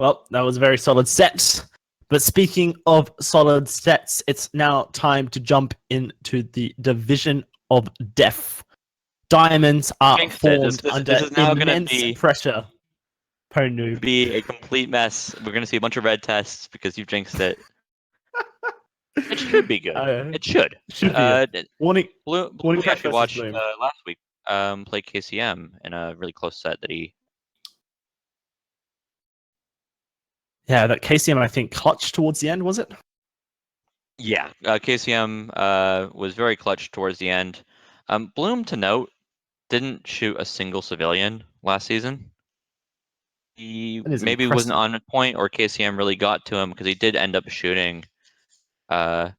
Well, that was a very solid set. But speaking of solid sets, it's now time to jump into the Division of Death. Diamonds are Jinxed it. formed This under is now gonna immense pressure. Noob. be a complete mess. We're gonna see a bunch of red tests because you've jinxed it. It should be good. It should. Should be. Warning. Bloom Warning we Track actually versus watched Bloom. last week play KCM in a really close set that he. Yeah, that KCM I think clutched towards the end, was it? Yeah, KCM was very clutch towards the end. Bloom, to note, didn't shoot a single civilian last season. He maybe wasn't on point, or KCM really got to him because he did end up shooting 2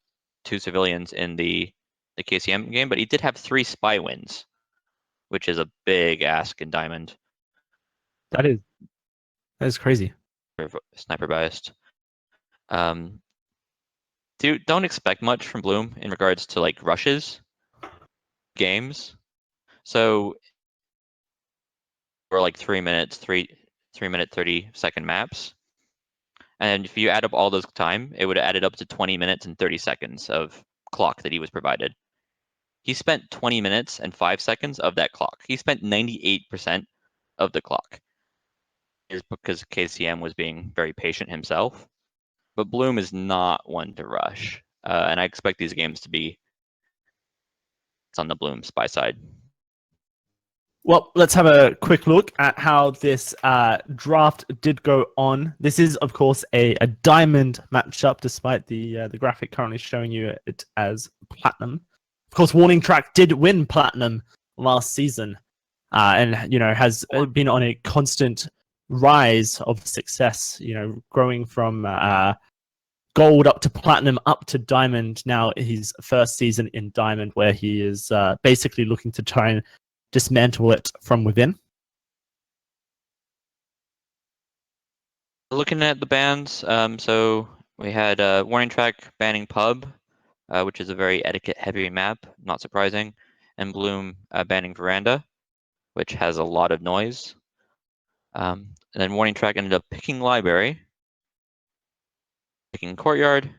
civilians in the KCM game, but he did have 3 spy wins, which is a big ask in Diamond. That is crazy. Sniper biased. Don't expect much from Bloom in regards to like rushes games. So we're like 3 minutes, 3-minute 30-second maps. And if you add up all those time, it would have added up to 20 minutes and 30 seconds of clock that he was provided. He spent 20 minutes and 5 seconds of that clock. He spent 98% of the clock. Is because KCM was being very patient himself. But Bloom is not one to rush. And I expect these games to be on the Bloom spy side. Well, let's have a quick look at how this draft did go on. This is, of course, a diamond matchup, despite the graphic currently showing you it as platinum. Of course, WarningTrack did win platinum last season, and has been on a constant rise of success. Growing from gold up to platinum up to diamond. Now his first season in diamond, where he is basically looking to try and dismantle it from within. Looking at the bans, so we had WarningTrack banning Pub, which is a very etiquette-heavy map, not surprising, and Bloom banning Veranda, which has a lot of noise. And then WarningTrack ended up picking Library, picking Courtyard,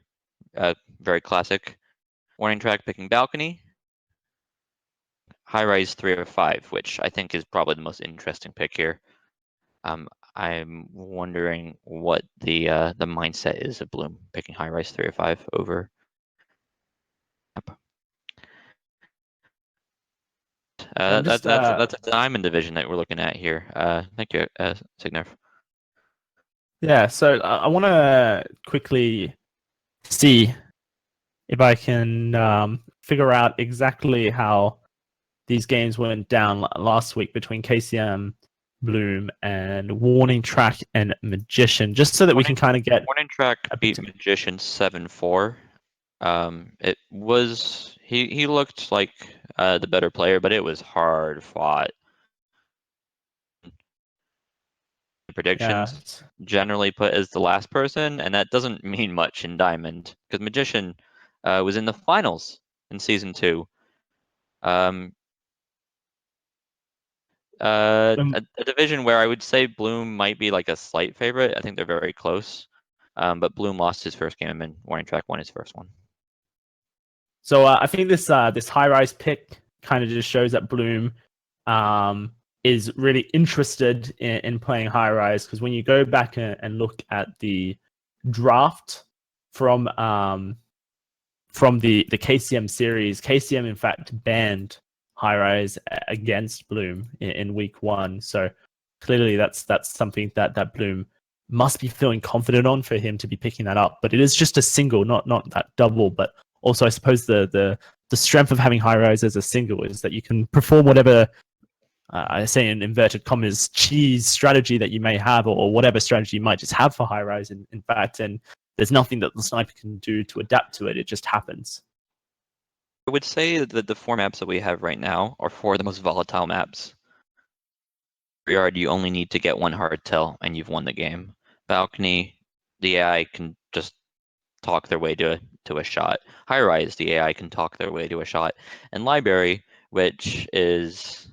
very classic. WarningTrack picking Balcony, High Rise 3 or 5, which I think is probably the most interesting pick here. I'm wondering what the mindset is of Bloom picking High Rise 3 or 5 over. That's a diamond division that we're looking at here. Thank you, Signerf. Yeah, so I want to quickly see if I can figure out exactly how these games went down last week between KCM, Bloom, and WarningTrack and Magician, just so that we can kind of get. WarningTrack beat Magician 7-4. It was he looked like the better player, but it was hard fought. Predictions generally put as the last person, and that doesn't mean much in Diamond because Magician was in the finals in season 2. A division where I would say Bloom might be like a slight favorite. I think they're very close. But Bloom lost his first game and WarningTrack won his first one. So I think this high rise pick kind of just shows that Bloom is really interested in playing high rise, because when you go back and look at the draft from the KCM series, KCM in fact banned high rise against Bloom in week 1. So clearly that's something that Bloom must be feeling confident on for him to be picking that up. But it is just a single, not that double. But also, I suppose the strength of having high rise as a single is that you can perform whatever, I say in inverted commas, cheese strategy that you may have, or whatever strategy you might just have for high rise, in fact, and there's nothing that the sniper can do to adapt to it. It just happens. I would say that the 4 maps that we have right now are 4 of the most volatile maps. Yard, you only need to get 1 hardtail and you've won the game. Balcony, the AI can just talk their way to a shot. High Rise, the AI can talk their way to a shot. And Library, which is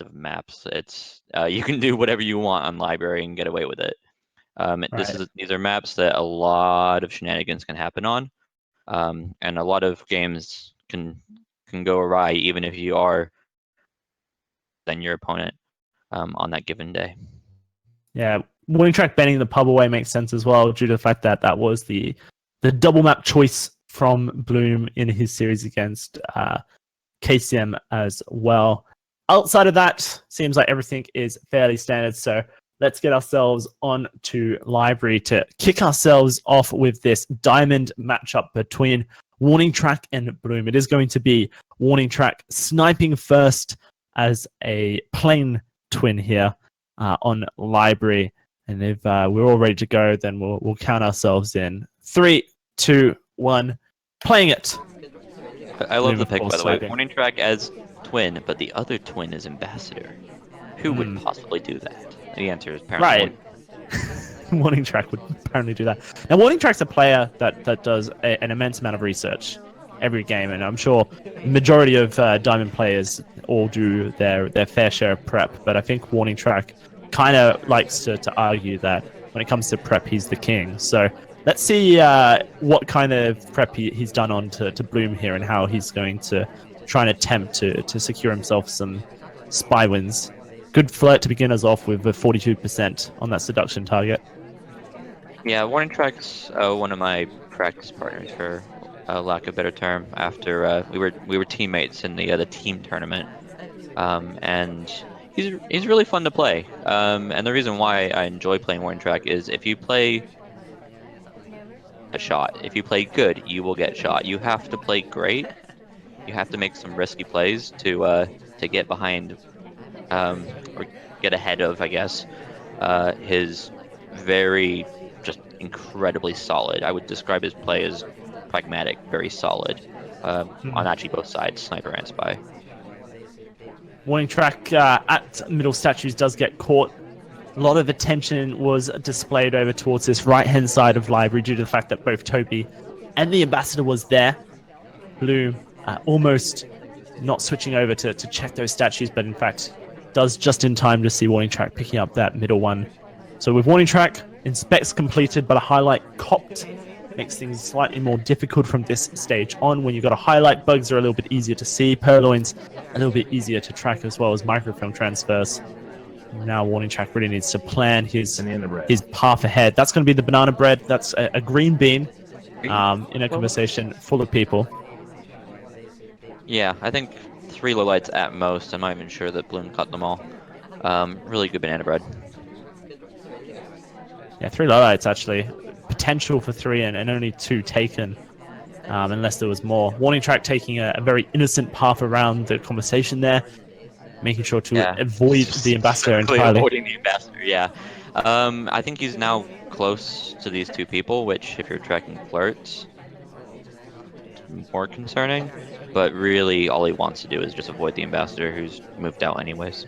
of maps. It's you can do whatever you want on library and get away with it. These are maps that a lot of shenanigans can happen on, and a lot of games can go awry even if you are than your opponent on that given day. Yeah, WarningTrack banning the pub away makes sense as well, due to the fact that that was the double map choice from Bloom in his series against KCM as well. Outside of that, seems like everything is fairly standard. So let's get ourselves on to library to kick ourselves off with this diamond matchup between WarningTrack and Bloom. It is going to be WarningTrack sniping first as a plane twin here on library. And if we're all ready to go, then we'll count ourselves in. 3, 2, 1, playing it. I love the pick, by the way. WarningTrack as twin, but the other twin is ambassador. Who would possibly do that? The answer is apparently right. WarningTrack would apparently do that. Now, WarningTrack's a player that does an immense amount of research every game, and I'm sure the majority of Diamond players all do their fair share of prep, but I think WarningTrack kind of likes to argue that when it comes to prep, he's the king. So let's see what kind of prep he's done on to Bloom here, and how he's going to try and attempt to secure himself some spy wins. Good flirt to begin us off with 42% on that seduction target. Yeah, WarningTrack's one of my practice partners, for lack of a better term. After we were teammates in the team tournament, and he's really fun to play. And the reason why I enjoy playing WarningTrack is if you play a shot, if you play good, you will get shot. You have to play great. You have to make some risky plays to get behind, or get ahead of, I guess, his very just incredibly solid. I would describe his play as pragmatic, very solid, on actually both sides, sniper and spy. WarningTrack at middle statues does get caught. A lot of attention was displayed over towards this right-hand side of library due to the fact that both Toby and the ambassador was there. Bloom almost not switching over to check those statues, but in fact does just in time to see WarningTrack picking up that middle one. So with WarningTrack, inspects completed, but a highlight copped makes things slightly more difficult from this stage on. When you've got a highlight, bugs are a little bit easier to see. Purloins a little bit easier to track, as well as microfilm transfers. Now WarningTrack really needs to plan his path ahead. That's going to be the banana bread. That's a green bean in a conversation full of people. Yeah, I think 3 lowlights at most. I'm not even sure that Bloom caught them all. Really good banana bread. Yeah, 3 lowlights actually. Potential for 3 and only 2 taken, unless there was more. WarningTrack taking a very innocent path around the conversation there, making sure to avoid the ambassador entirely. Avoiding the ambassador, yeah. I think he's now close to these 2 people, which, if you're tracking flirts, more concerning. But really, all he wants to do is just avoid the ambassador, who's moved out anyways.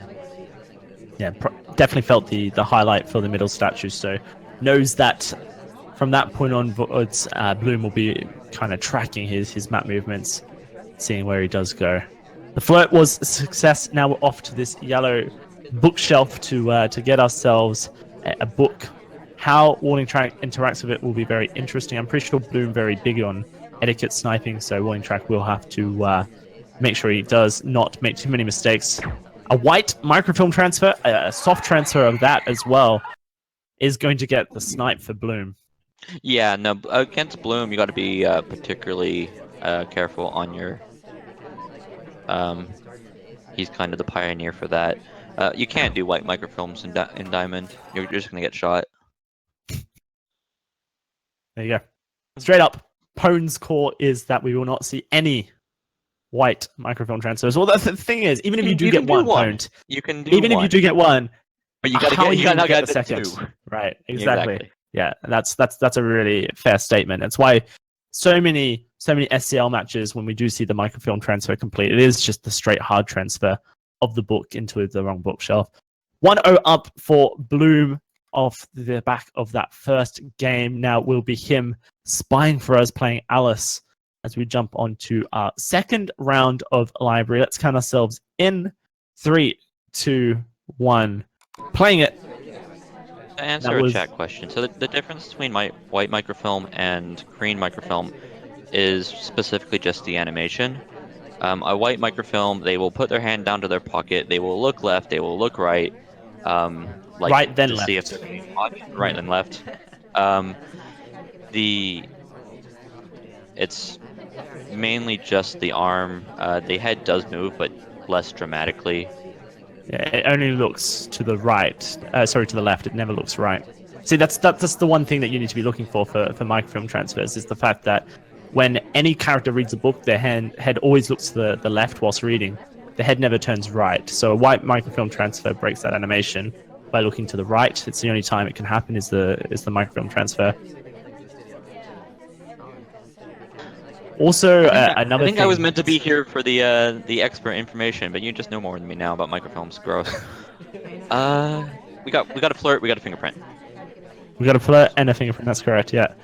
Yeah, definitely felt the highlight for the middle statue, so knows that from that point onwards, Bloom will be kind of tracking his map movements, seeing where he does go. The flirt was a success. Now we're off to this yellow bookshelf to get ourselves a book. How WarningTrack interacts with it will be very interesting. I'm pretty sure Bloom very big on etiquette sniping, so WarningTrack will have to make sure he does not make too many mistakes. A white microfilm transfer, a soft transfer of that as well, is going to get the snipe for Bloom. Yeah, no, against Bloom, you got to be particularly careful on your... he's kind of the pioneer for that. You can't do white microfilms in Diamond. You're just going to get shot. There you go. Straight up, Pone's core is that we will not see any white microfilm transfers. Well, the thing is, even if you do get one, Pwned, you can do even if you do get one, but you gotta get the second. 2. Right, exactly. Yeah, that's a really fair statement. That's why so many SCL matches, when we do see the microfilm transfer complete, it is just the straight hard transfer of the book into the wrong bookshelf. 1-0 up for Bloom off the back of that first game. Now will be him spying for us, playing Alice, as we jump on to our second round of library. Let's count ourselves in. 3, 2, 1. Playing it. To answer a chat question, so the difference between my white microfilm and green microfilm is specifically just the animation. A white microfilm, they will put their hand down to their pocket, they will look left, they will look right, like right then to left. see if they're being watched, right then left. Um, it's mainly just the arm. The head does move, but less dramatically. Yeah, it only looks to the right. Sorry, to the left. It never looks right. See, that's the one thing that you need to be looking for microfilm transfers is the fact that when any character reads a book, their head always looks to the left whilst reading. The head never turns right. So a white microfilm transfer breaks that animation by looking to the right. It's the only time it can happen is the microfilm transfer. Also, another I think thing. I was meant to be here for the expert information, but you just know more than me now about microfilms. Gross. We got a flirt. We got a fingerprint. We got a flirt and a fingerprint. That's correct. Yeah.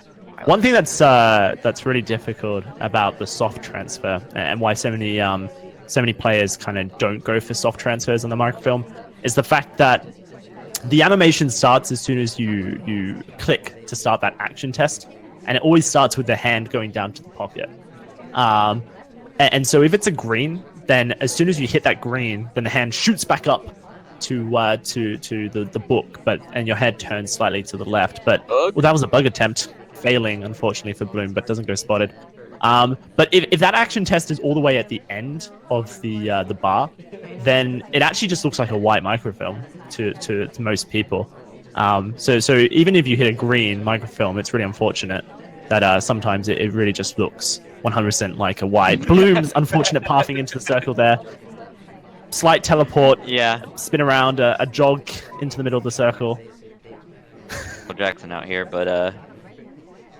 One thing that's really difficult about the soft transfer and why so many players kind of don't go for soft transfers on the microfilm is the fact that the animation starts as soon as you click to start that action test, and it always starts with the hand going down to the pocket. And so if it's a green, then as soon as you hit that green, then the hand shoots back up to the book, and your head turns slightly to the left. But well, that was a bug attempt, failing unfortunately for Bloom, but doesn't go spotted. But if that action test is all the way at the end of the bar, then it actually just looks like a white microfilm to most people. So even if you hit a green microfilm, it's really unfortunate that sometimes it really just looks 100% like a white. Bloom's unfortunate pathing into the circle there. Slight teleport. Yeah. Spin around, a jog into the middle of the circle. Jackson out here, but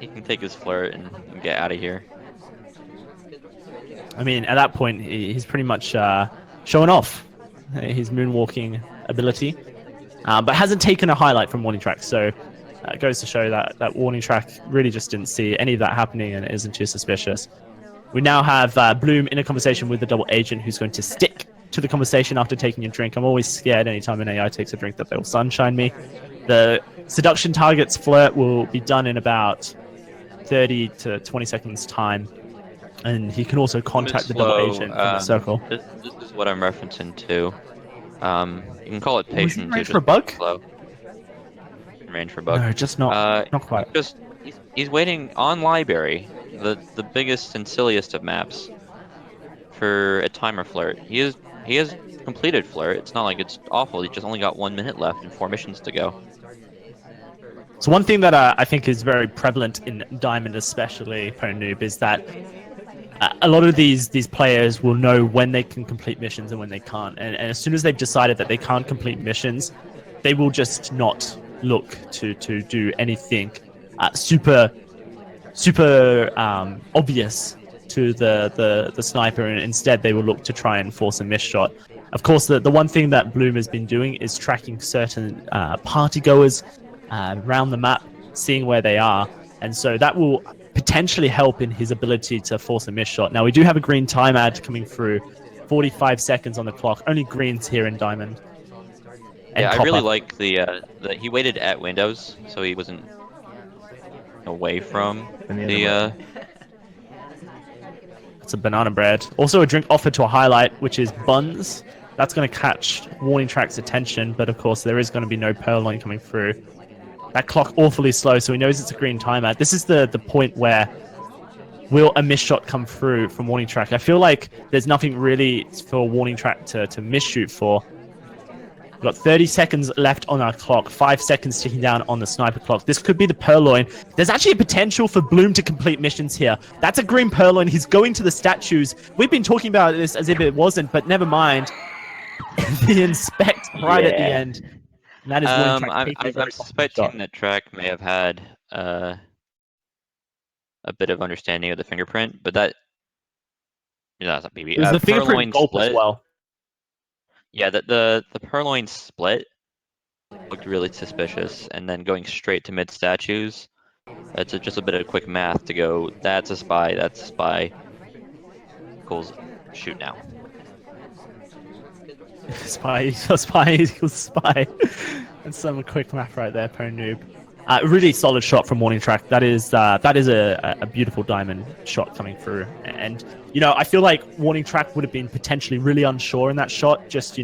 he can take his flirt and get out of here. I mean, at that point, he's pretty much showing off his moonwalking ability, but hasn't taken a highlight from WarningTrack. So it goes to show that WarningTrack really just didn't see any of that happening and isn't too suspicious. We now have Bloom in a conversation with the double agent who's going to stick to the conversation after taking a drink. I'm always scared anytime an AI takes a drink that they will sunshine me. The seduction target's flirt will be done in about 30 to 20 seconds time. And he can also contact the double agent from the circle. This is what I'm referencing to. You can call it patient. Was he range for a bug? Slow. Range for bug. No, just not quite. He's waiting on library, the biggest and silliest of maps, for a timer flirt. He has completed flirt. It's not like it's awful. He just only got 1 minute left and 4 missions to go. So one thing that I think is very prevalent in Diamond, especially PoNoob, is that a lot of these players will know when they can complete missions and when they can't. And as soon as they've decided that they can't complete missions, they will just not look to do anything super obvious to the sniper, and instead they will look to try and force a miss shot. Of course, the one thing that Bloom has been doing is tracking certain party goers around the map, seeing where they are, and so that will potentially help in his ability to force a miss shot. Now, we do have a green time ad coming through, 45 seconds on the clock, only greens here in Diamond. And yeah, I really like the he waited at windows, so he wasn't away from the It's a banana bread. Also a drink offered to a highlight, which is buns. That's going to catch WarningTrack's attention, but of course there is going to be no purloin coming through. That clock awfully slow, so he knows it's a green timer. This is the point where will a miss shot come through from WarningTrack. I feel like there's nothing really for WarningTrack to miss shoot for. We've got 30 seconds left on our clock, 5 seconds ticking down on the sniper clock. This could be the purloin. There's actually a potential for Bloom to complete missions here. That's a green purloin. He's going to the statues. We've been talking about this as if it wasn't, but never mind. The inspect right at the end. And that is I'm suspecting that Track may have had a bit of understanding of the fingerprint, but that that's not BB. It was the fingerprint gulp as well. Yeah, the purloin split looked really suspicious, and then going straight to mid statues. That's just a bit of quick math to go. That's a spy. That's a spy. Goals shoot now. Spy equals spy. That's some quick math right there, Pro Noob. Really solid shot from WarningTrack. That is a beautiful diamond shot coming through. And I feel like WarningTrack would have been potentially really unsure in that shot, just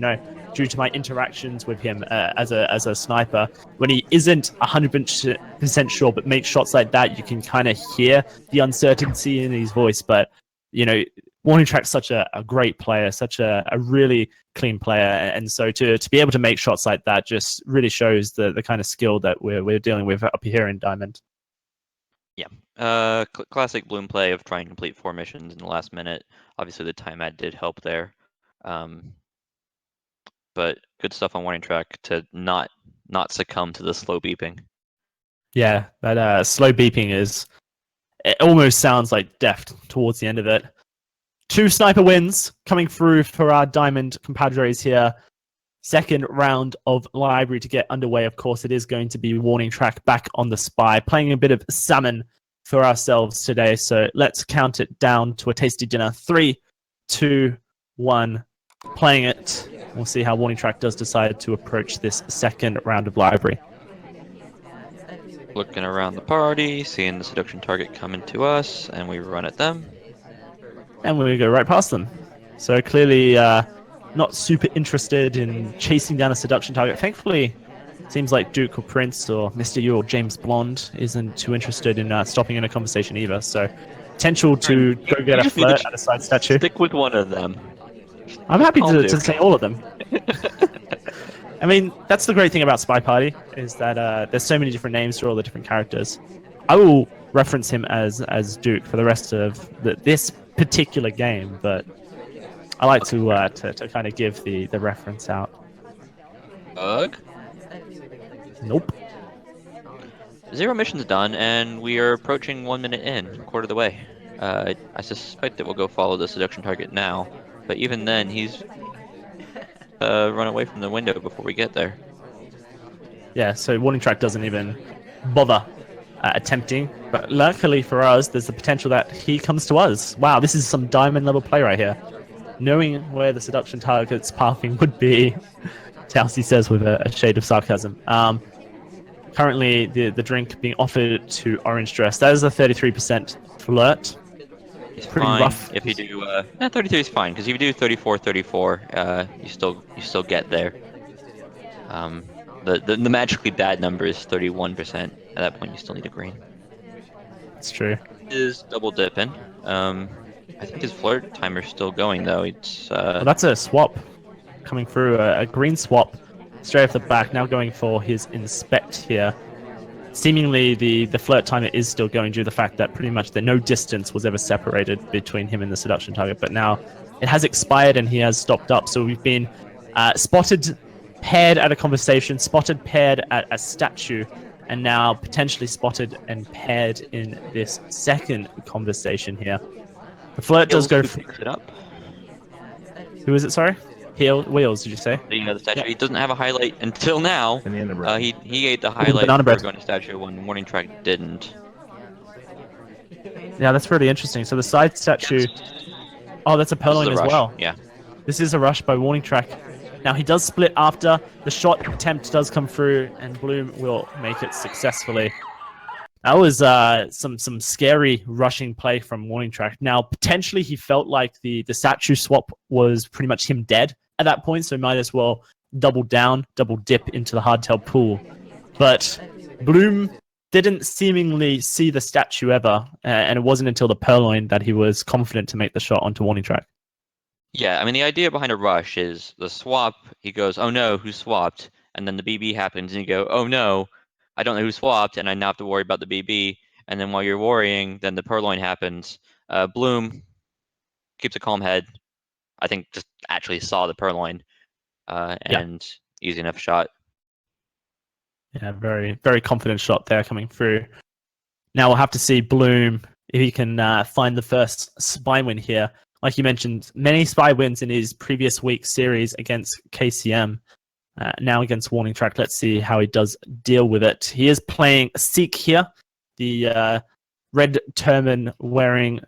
due to my interactions with him as a sniper. When he isn't 100% sure, but makes shots like that, you can kind of hear the uncertainty in his voice. But WarningTrack's such a great player, such a really clean player, and so to be able to make shots like that just really shows the kind of skill that we're dealing with up here in Diamond. Yeah, classic Bloom play of trying to complete 4 missions in the last minute. Obviously, the time ad did help there, but good stuff on WarningTrack to not succumb to the slow beeping. Yeah, that slow beeping it almost sounds like death towards the end of it. 2 sniper wins coming through for our Diamond compadres here. Second round of library to get underway. Of course, it is going to be WarningTrack back on the spy, playing a bit of salmon for ourselves today. So let's count it down to a tasty dinner. 3, 2, 1. Playing it. We'll see how WarningTrack does decide to approach this second round of library. Looking around the party, seeing the seduction target coming to us, and we run at them. And we go right past them. So clearly not super interested in chasing down a seduction target. Thankfully, it seems like Duke or Prince or Mr. U or James Blonde isn't too interested in stopping in a conversation either. So potential to go get a flirt at a side statue. Stick with one of them. I'm happy to say all of them. I mean, that's the great thing about Spy Party, is that there's so many different names for all the different characters. I will reference him as Duke for the rest of this particular game, but I like to kind of give the reference out. Bug? Nope. 0 missions done, and we are approaching 1 minute in, quarter of the way. I suspect that we'll go follow the seduction target now, but even then, he's run away from the window before we get there. Yeah, so WarningTrack doesn't even bother attempting, but luckily for us, there's the potential that he comes to us. Wow, this is some diamond level play right here. Knowing where the seduction target's pathing would be, Chelsea says with a shade of sarcasm. Currently, the drink being offered to Orange Dress, that is a 33% flirt. It's pretty fine rough. if you do 33 is fine, because if you do 34, you still get there. The magically bad number is 31%. At that point, you still need a green. It's true. Is double dipping. I think his flirt timer's still going though. It's Well, that's a swap coming through, a green swap straight off the back. Now going for his inspect here. Seemingly the flirt timer is still going due to the fact that pretty much no distance was ever separated between him and the seduction target, but now it has expired and he has stopped up. So we've been spotted paired at a conversation, spotted paired at a statue, and now potentially spotted and paired in this second conversation here. The flirt does go for it up. Who is it, sorry? Wheels, did you say? The statue. He doesn't have a highlight until now. He ate the highlight banana for bread. going to statue when WarningTrack didn't. Yeah, that's really interesting. So the side statue... Oh, that's a purloin as well. Yeah. This is a rush by WarningTrack. Now he does split after. The shot attempt does come through, and Bloom will make it successfully. That was some scary rushing play from WarningTrack. Now, potentially he felt like the statue swap was pretty much him dead at that point, so might as well double dip into the hardtail pool. But Bloom didn't seemingly see the statue ever, and it wasn't until the purloin that he was confident to make the shot onto WarningTrack. Yeah, I mean, the idea behind a rush is the swap, he goes, oh no, who swapped? And then the BB happens, and you go, oh no, I don't know who swapped, and I now have to worry about the BB. And then while you're worrying, then the purloin happens. Bloom keeps a calm head. I think just actually saw the purloin, and easy enough shot. Yeah, very, very confident shot there coming through. Now we'll have to see Bloom if he can find the first spy win here. Like you mentioned, many spy wins in his previous week series against KCM. Now against WarningTrack, let's see how he does deal with it. He is playing Seek here, the red turban wearing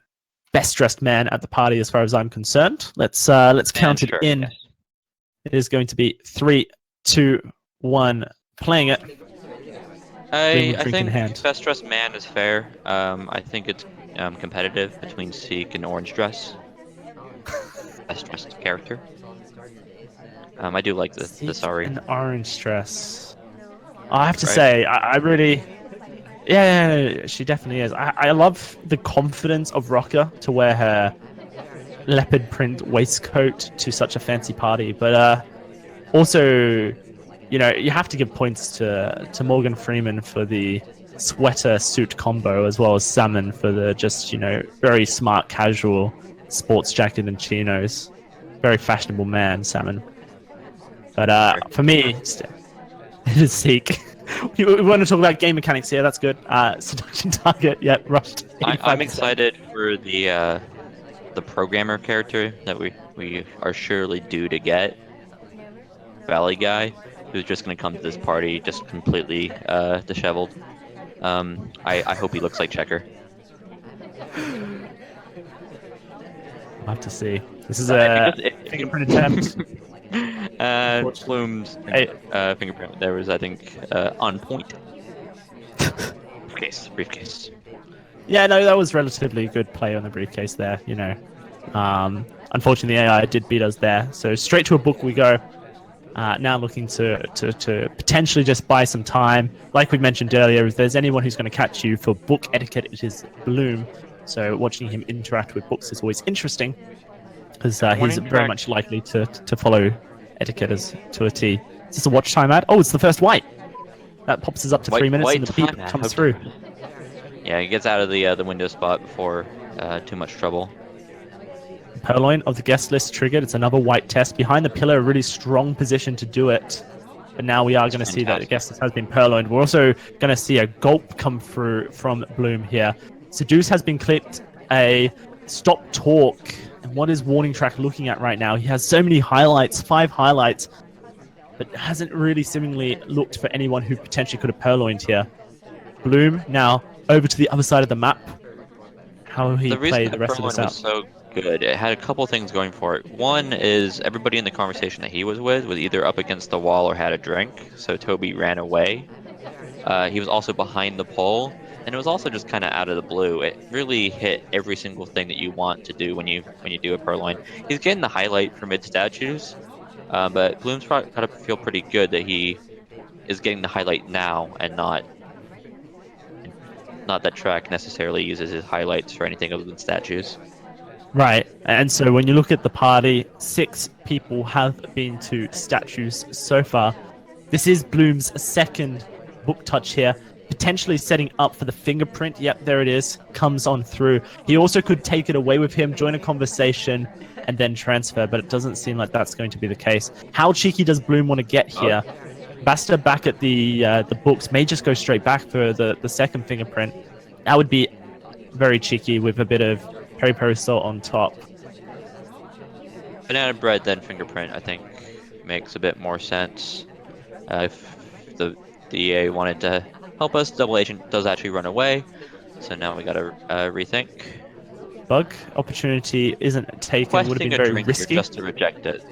best dressed man at the party as far as I'm concerned. Let's count it in. Yes. It is going to be 3, 2, 1. Playing it. I Drink in think hand. best dressed man is fair. I think it's competitive between Seek and Orange Dress. Best dressed character. I do like the Seek Sari. and Orange Dress. I have to Right? say, I really. Yeah, she definitely is. I love the confidence of Rocker to wear her leopard print waistcoat to such a fancy party. But also, you have to give points to Morgan Freeman for the sweater suit combo, as well as Salmon for the just, very smart casual sports jacket and chinos. Very fashionable man, Salmon. But for me, it is Seek. We want to talk about game mechanics here. That's good. Seduction target. Yep, rushed 85%. I'm excited for the programmer character that we are surely due to get. Valley guy who's just gonna come to this party just completely disheveled. I hope he looks like Checker. We'll have to see. This is If you a just if you fingerprint attempt. Bloom's Hey, fingerprint there was I think on point. Briefcase. yeah, no, that was relatively good play on the briefcase there. Unfortunately, the AI did beat us there. So straight to a book we go. Now looking to potentially just buy some time. Like we mentioned earlier, if there's anyone who's going to catch you for book etiquette, it is Bloom. So watching him interact with books is always interesting, because he's very WarningTrack. much likely to follow etiquette as to a T. Is this a watch time ad? Oh, it's the first white. That pops us up to 3 minutes, and the beep comes through. Yeah, he gets out of the window spot before too much trouble. Purloin of the guest list triggered. It's another white test. Behind the pillar, a really strong position to do it. But now we are going to see that the guest list has been purloined. We're also going to see a gulp come through from Bloom here. Seduce has been clipped a stop talk. And what is WarningTrack looking at right now? He has so many highlights, 5 highlights, but hasn't really seemingly looked for anyone who potentially could have purloined here. Bloom now over to the other side of the map. How will he play the rest of this out? Was so good. It had a couple things going for it. One is everybody in the conversation that he was with was either up against the wall or had a drink, so Toby ran away. He was also behind the pole, and it was also just kind of out of the blue. It really hit every single thing that you want to do when you do a purloin. He's getting the highlight for mid statues, but Bloom's got to feel pretty good that he is getting the highlight now and not that Track necessarily uses his highlights for anything other than statues. Right, and so when you look at the party, 6 people have been to statues so far. This is Bloom's second book touch here, potentially setting up for the fingerprint. Yep, there it is, comes on through. He also could take it away with him, join a conversation, and then transfer, but it doesn't seem like that's going to be the case. How cheeky does Bloom want to get here? Basta back at the books, may just go straight back for the second fingerprint. That would be very cheeky with a bit of peri-peri salt on top. Banana bread, then fingerprint, I think makes a bit more sense. If the EA wanted to help us, Double Agent does actually run away, so now we gotta rethink. Bug opportunity isn't taken, would have been very risky. Just to reject it.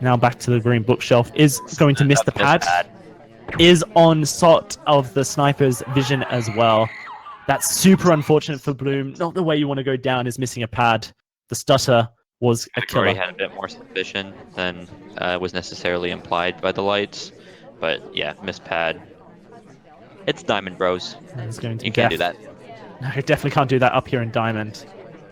Now back to the green bookshelf. Is going to miss the pad. Is on sort of the sniper's vision as well. That's super unfortunate for Bloom. Not the way you want to go down is missing a pad. The stutter was a killer. Already had a bit more suspicion than was necessarily implied by the lights. But yeah, missed pad. It's Diamond Bros. You can't do that. No, you definitely can't do that up here in Diamond.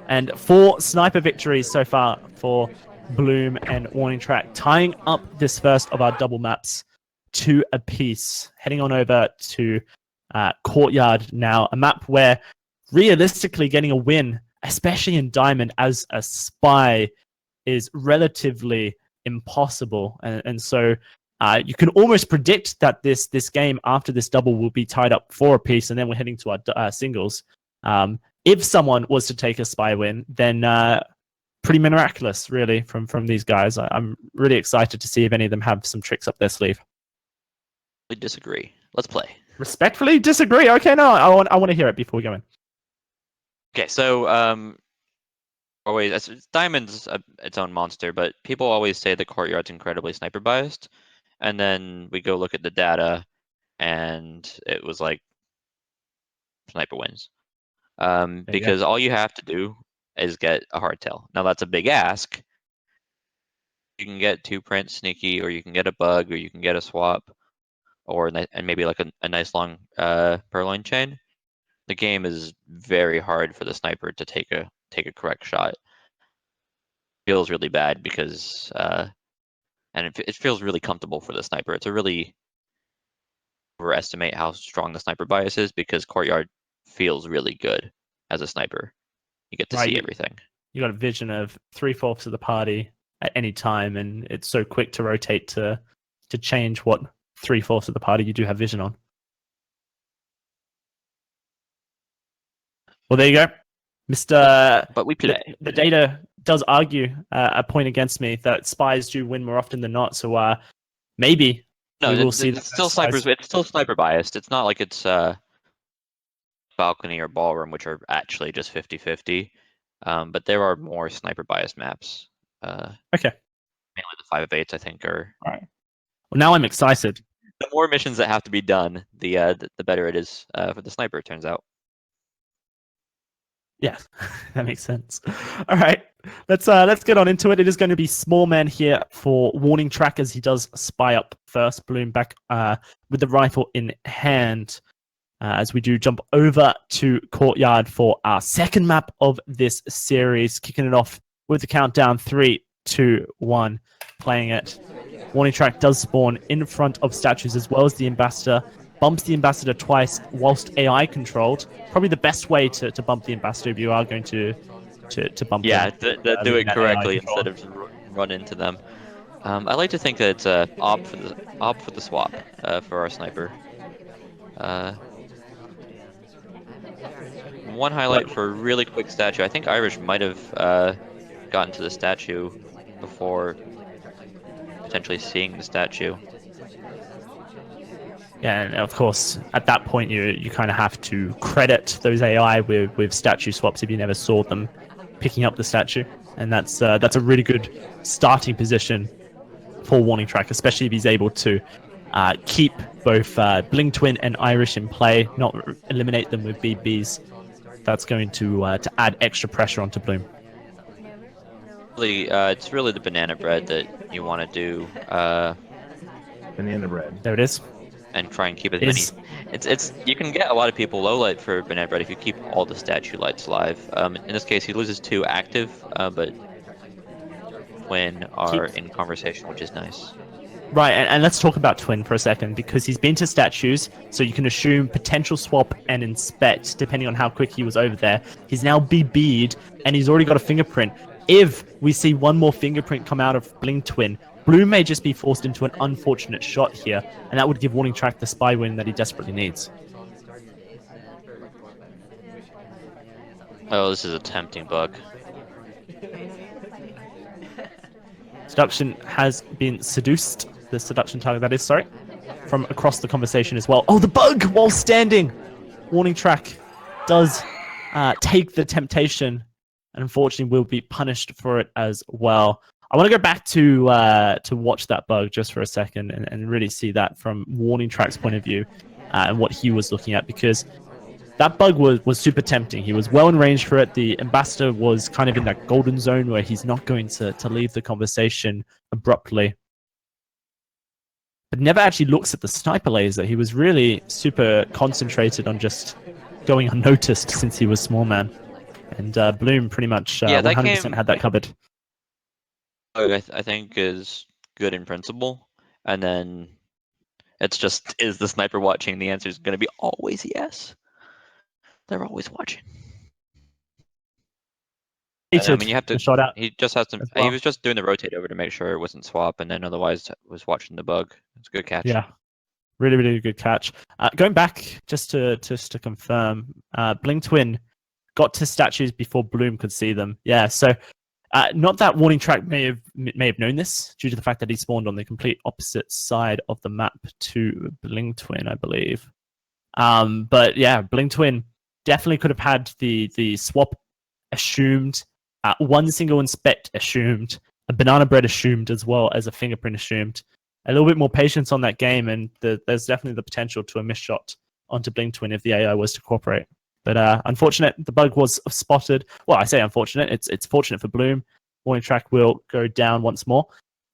And 4 sniper victories so far for Bloom and WarningTrack, tying up this first of our double maps to a piece. Heading on over to Courtyard now, a map where realistically getting a win, especially in Diamond as a spy, is relatively impossible. And so you can almost predict that this game after this double will be tied up for a piece, and then we're heading to our singles. If someone was to take a spy win, then pretty miraculous, really, from these guys. I'm really excited to see if any of them have some tricks up their sleeve. We disagree. Let's play. Respectfully disagree. Okay, no, I want to hear it before we go in. Okay, so always Diamond's its own monster, but people always say the Courtyard's incredibly sniper biased, and then we go look at the data, and it was like sniper wins. Because all you have to do is get a hardtail. Now that's a big ask. You can get 2-print sneaky, or you can get a bug, or you can get a swap, or and maybe like a nice long purloin chain. The game is very hard for the sniper to take a correct shot. It feels really bad because and it feels really comfortable for the sniper. It's a really overestimate how strong the sniper bias is because Courtyard feels really good as a sniper. You get to see everything. You got a vision of 3/4 of the party at any time, and it's so quick to rotate to change what 3/4 of the party you do have vision on. Well, there you go, Mr. But we play. The data does argue a point against me that spies do win more often than not. So maybe we will see. It's still snipers. It's still sniper biased. It's not like it's balcony or ballroom, which are actually just 50-50. But there are more sniper biased maps. Okay. Mainly the 5 of 8s, I think, are. All right. Well, now I'm excited. The more missions that have to be done, the better it is for the sniper. It turns out. Yeah, that makes sense. All right, let's get on into it. It is going to be Small Man here for WarningTrack as he does spy up first. Bloom back with the rifle in hand as we do jump over to Courtyard for our second map of this series, kicking it off with the countdown 3, 2, 1, playing it. WarningTrack does spawn in front of statues as well as the Ambassador. Bumps the Ambassador twice whilst AI controlled. Probably the best way to bump the Ambassador if you are going to bump them. Do it correctly instead of run into them. I like to think that it's opt for the swap for our sniper. One highlight for a really quick statue. I think Irish might have gotten to the statue before potentially seeing the statue. Yeah, and of course, at that point, you kind of have to credit those AI with statue swaps if you never saw them picking up the statue, and that's a really good starting position for WarningTrack, especially if he's able to keep both Bling Twin and Irish in play, not eliminate them with BBs. That's going to add extra pressure onto Bloom. It's really the banana bread that you want to do. Banana bread. There it is. And try and keep as many. It's you can get a lot of people low light for banana bread if you keep all the statue lights live. In this case, he loses 2 active, but Twin are in conversation, which is nice. Right, and let's talk about Twin for a second, because he's been to statues, so you can assume potential swap and inspect, depending on how quick he was over there. He's now BB'd, and he's already got a fingerprint. If we see one more fingerprint come out of Bling Twin, Bloom may just be forced into an unfortunate shot here, and that would give WarningTrack the spy win that he desperately needs. Oh, this is a tempting bug. Seduction has been seduced. The seduction target, that is, sorry, from across the conversation as well. Oh, the bug while standing! WarningTrack does take the temptation, and unfortunately will be punished for it as well. I want to go back to watch that bug just for a second and really see that from WarningTrack's point of view and what he was looking at, because that bug was super tempting. He was well in range for it. The Ambassador was kind of in that golden zone where he's not going to leave the conversation abruptly. But never actually looks at the sniper laser. He was really super concentrated on just going unnoticed since he was Small Man. And Bloom pretty much 100% had that covered. I think is good in principle, and then it's just, is the sniper watching? The answer is going to be always yes. They're always watching. I mean, you have to. Shot out he just has to. well. He was just doing the rotate over to make sure it wasn't swap, and then otherwise was watching the bug. It's a good catch. Yeah, really, really good catch. Going back just to confirm, Bling Twin got to statues before Bloom could see them. Yeah, so not that WarningTrack may have known this due to the fact that he spawned on the complete opposite side of the map to Bling Twin, I believe. But yeah, Bling Twin definitely could have had the swap assumed One single inspect assumed, a banana bread assumed, as well as a fingerprint assumed. A little bit more patience on that game, and there's definitely the potential to a missed shot onto Blink Twin if the AI was to cooperate. But unfortunate, the bug was spotted. Well, I say unfortunate. It's fortunate for Bloom. WarningTrack will go down once more,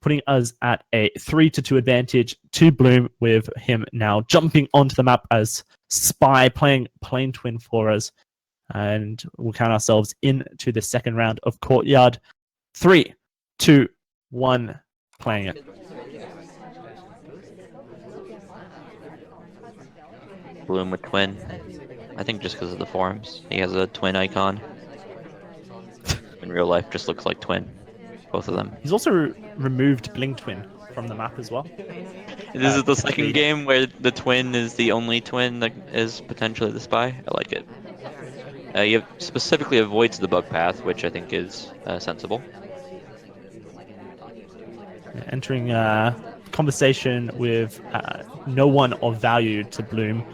putting us at a 3-2 advantage to Bloom, with him now jumping onto the map as Spy, playing Plane Twin for us. And we'll count ourselves into the second round of Courtyard. 3, 2, 1, playing it. Bloom with Twin. I think just because of the forums. He has a twin icon. In real life, just looks like Twin. Both of them. He's also removed Blink Twin from the map as well. This is the second game where the twin is the only twin that is potentially the spy. I like it. He specifically avoids the bug path, which I think is sensible. Entering conversation with no one of value to Bloom.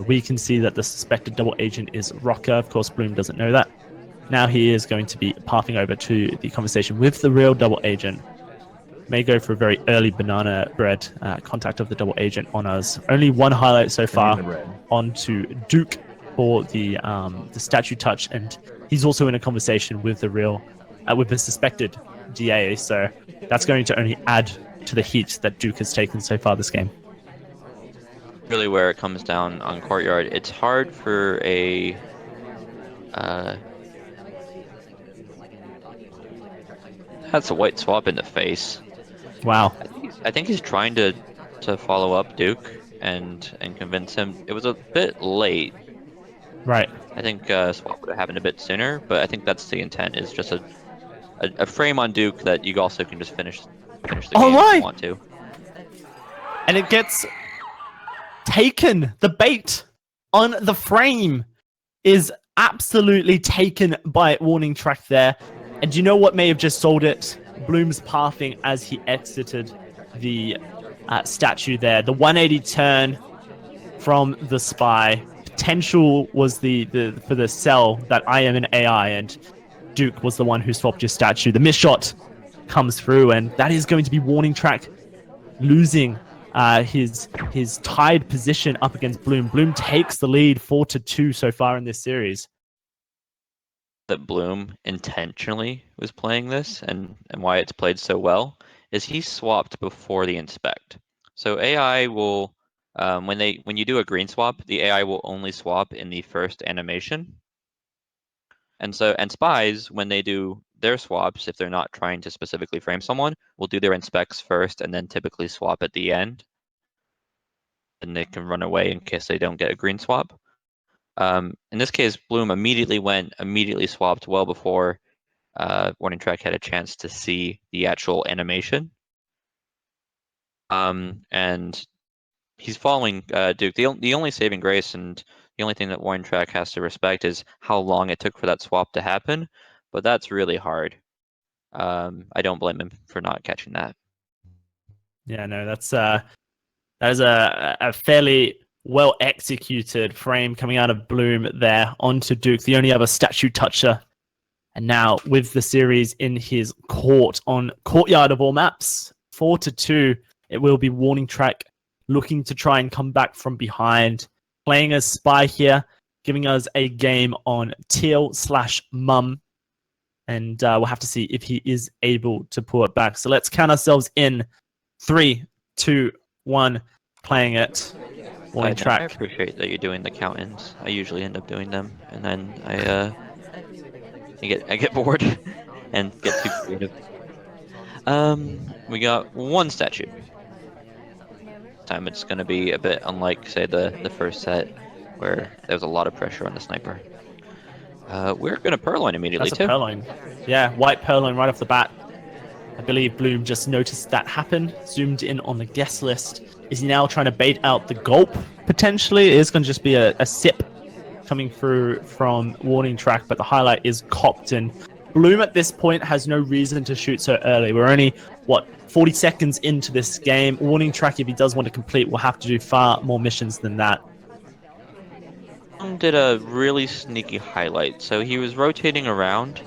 We can see that the suspected double agent is Rocker. Of course, Bloom doesn't know that. Now he is going to be pathing over to the conversation with the real double agent. May go for a very early banana bread contact of the double agent on us. Only one highlight so far onto Duke for the statue touch, and he's also in a conversation with the real, with the suspected DA. So that's going to only add to the heat that Duke has taken so far this game. Really, where it comes down on Courtyard, it's hard for a that's a white swap in the face. Wow. I think he's trying to follow up Duke and convince him. It was a bit late. Right. I think swap would have happened a bit sooner, but I think that's the intent. Is just a frame on Duke that you also can just finish the game if you want to. And it gets taken. The bait on the frame is absolutely taken by WarningTrack there. And do you know what may have just sold it? Bloom's pathing as he exited the statue there. The 180 turn from the spy. Potential was the for the sell that I am an AI, and Duke was the one who swapped your statue. The miss shot comes through, and that is going to be WarningTrack losing his tied position up against Bloom. Bloom takes the lead 4-2 so far in this series. That Bloom intentionally was playing this and why it's played so well is he swapped before the inspect. So AI will when you do a green swap, the AI will only swap in the first animation. And spies, when they do their swaps, if they're not trying to specifically frame someone, will do their inspects first and then typically swap at the end. And they can run away in case they don't get a green swap. In this case, Bloom immediately swapped well before WarningTrack had a chance to see the actual animation. And he's following Duke. The only saving grace and the only thing that WarningTrack has to respect is how long it took for that swap to happen, but that's really hard. I don't blame him for not catching that. Yeah, no, that is a fairly well executed frame coming out of Bloom there onto Duke, the only other statue toucher. And now with the series in his court on Courtyard of all maps, 4-2, it will be WarningTrack looking to try and come back from behind, playing as spy here, giving us a game on Teal/Mum. And we'll have to see if he is able to pull it back. So let's count ourselves in 3, 2, 1, playing it. WarningTrack. I appreciate that you're doing the count-ins. I usually end up doing them, and then I get bored and get too creative. We got one statue. This time it's going to be a bit unlike, say, the first set, where there was a lot of pressure on the sniper. We're going to Purloin immediately, That's too. a Purloin. Yeah, white Purloin right off the bat. I believe Bloom just noticed that happen, zoomed in on the guest list. Is he now trying to bait out the gulp, potentially? It is going to just be a sip coming through from WarningTrack, but the highlight is copped, and Bloom at this point has no reason to shoot so early. We're only, 40 seconds into this game. WarningTrack, if he does want to complete, will have to do far more missions than that. Did a really sneaky highlight. So he was rotating around,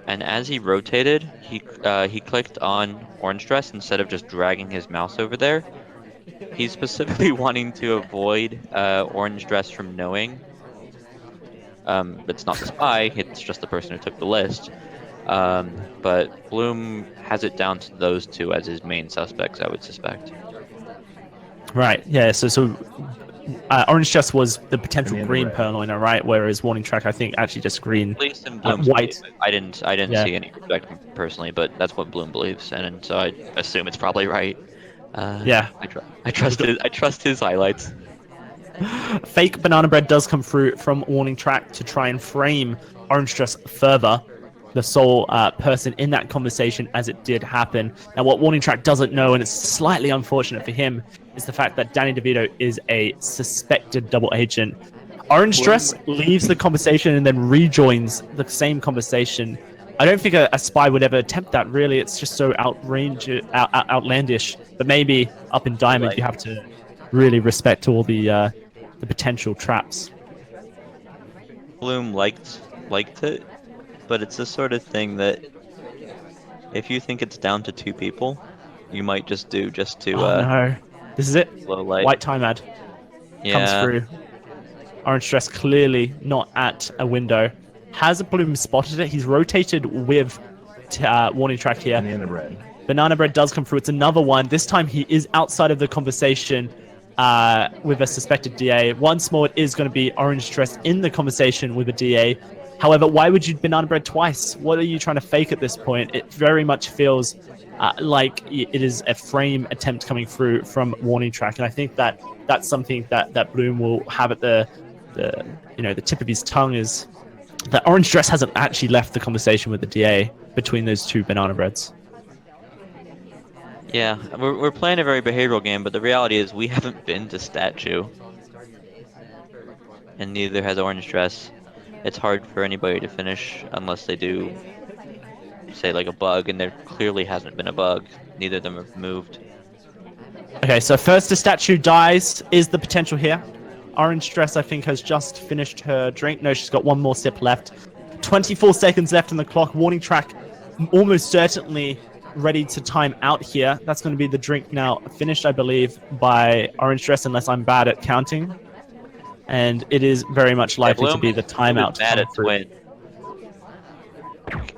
And as he rotated, he clicked on orange dress instead of just dragging his mouse over there. He's specifically wanting to avoid orange dress from knowing. It's not the spy; it's just the person who took the list. But Bloom has it down to those two as his main suspects, I would suspect. Right. Yeah. So orange just was the potential Banana green red. purloiner, right? Whereas warning track, I think, actually just green, At least in Bloom's white. belief. I didn't Yeah. see any respect personally, but that's what Bloom believes, and so I assume it's probably right. Yeah. I trust his highlights. Fake banana bread does come through from warning track to try and frame orange dress further, the sole person in that conversation as it did happen. Now, what warning track doesn't know, and it's slightly unfortunate for him, is the fact that Danny DeVito is a suspected double agent. Orange dress leaves the conversation and then rejoins the same conversation. I don't think a spy would ever attempt that. Really, it's just so outlandish. But maybe up in Diamond, you have to really respect all the potential traps. Bloom liked it, but it's the sort of thing that if you think it's down to two people, you might just do just to Oh no, this is it. slow light. White time ad comes Yeah. through. Orange dress clearly not at a window. Has Bloom spotted it? He's rotated with warning track here. Banana bread. Banana bread does come through. It's another one. This time he is outside of the conversation with a suspected DA. Once more, it is going to be orange dress in the conversation with a DA. However, why would you banana bread twice? What are you trying to fake at this point? It very much feels like it is a frame attempt coming through from warning track, and I think that that's something that Bloom will have at the tip of his tongue is that orange dress hasn't actually left the conversation with the DA between those two banana breads. Yeah, we're playing a very behavioral game, but the reality is we haven't been to statue, and neither has orange dress. It's hard for anybody to finish unless they do, say, like a bug, and there clearly hasn't been a bug. Neither of them have moved. Okay, so first the statue dies is the potential here. Orange dress, I think, has just finished her drink. No, she's got one more sip left. 24 seconds left on the clock. Warning track almost certainly ready to time out here. That's going to be the drink now finished, I believe, by orange dress, unless I'm bad at counting. And it is very much likely to be the timeout. Mad at Twin.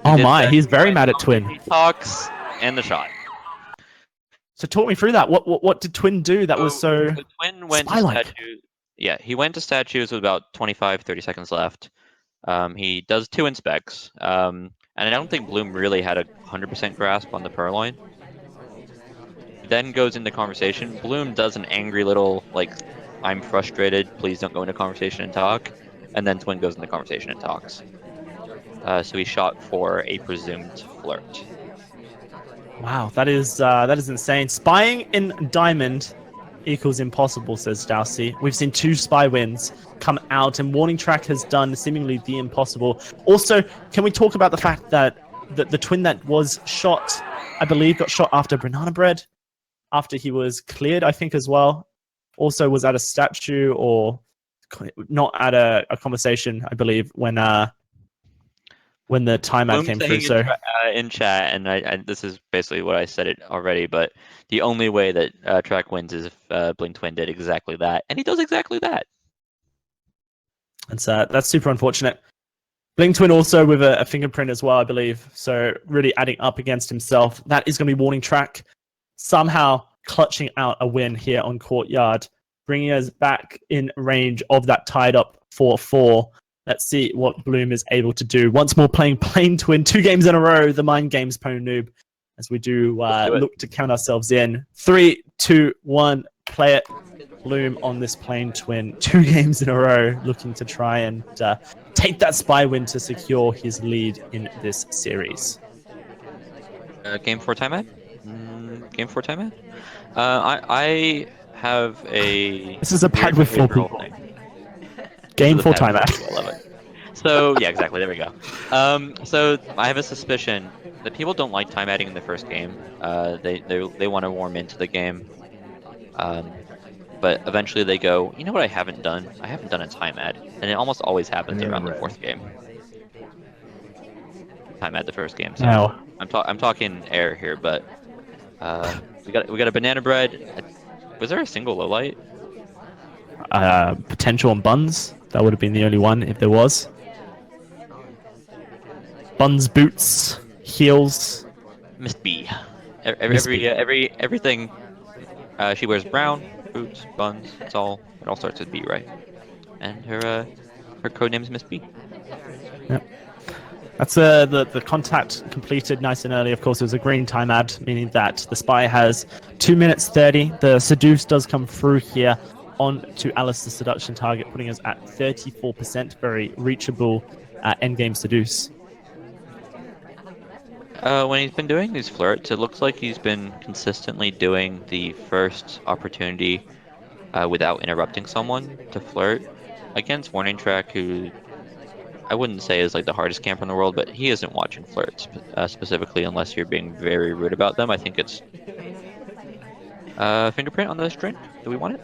Oh my, he's very mad at Twin. He talks and the shot. So talk me through that. What did Twin do that was so Twin went to spy-like? statue. Yeah, he went to statues with about 25, 30 seconds left. He does two inspects. And I don't think Bloom really had a 100% grasp on the purloin. He then goes into conversation. Bloom does an angry little, like, I'm frustrated, please don't go into conversation and talk. And then Twin goes into conversation and talks. So he shot for a presumed flirt. Wow, that is insane. Spying in Diamond equals impossible, says Dowsey. We've seen two spy wins come out, and Warning Track has done seemingly the impossible. Also, can we talk about the fact that the twin that was shot, I believe, got shot after Banana Bread, after he was cleared, I think, as well. Also was at a statue or not at a conversation, I believe, when the timeout came through. So in chat, and I this is basically what I said it already, but the only way that Track wins is if Blink Twin did exactly that, and he does exactly that. And that's super unfortunate. Blink Twin also with a fingerprint as well, I believe. So really adding up against himself. That is going to be Warning Track somehow clutching out a win here on Courtyard, bringing us back in range of that tied up 4-4. Let's see what Bloom is able to do. Once more playing Plane Twin, 2 games in a row, the Mind Games Pwn Noob, as we do look to count ourselves in. 3, 2, 1, play it. Bloom on this Plane Twin, 2 games in a row, looking to try and take that spy win to secure his lead in this series. Game 4 timeout? Game 4 timeout? I have a... This is a pack with 4 people. Game 4 timeout. I love it. So, yeah, exactly. There we go. So I have a suspicion that people don't like timeouting in the first game. They want to warm into the game. But eventually they go, you know what I haven't done? I haven't done a timeout. And it almost always happens around the 4th game. time at the first game, so No. I'm talking air here, but we got a banana bread. Was there a single low light? Potential on Buns. That would have been the only one if there was. Buns, boots, heels. Miss B. Miss B. Everything. She wears brown boots, buns. It all starts with B, right? And her code name is Miss B. Yep. That's the contact completed nice and early. Of course, it was a green time ad, meaning that the spy has 2 minutes 30. The seduce does come through here on to Alice, the seduction target, putting us at 34%. Very reachable endgame seduce. When he's been doing these flirts, it looks like he's been consistently doing the first opportunity without interrupting someone to flirt against WarningTrack, who I wouldn't say is like the hardest camper in the world, but he isn't watching flirts specifically unless you're being very rude about them. I think it's fingerprint on this drink. Do we want it?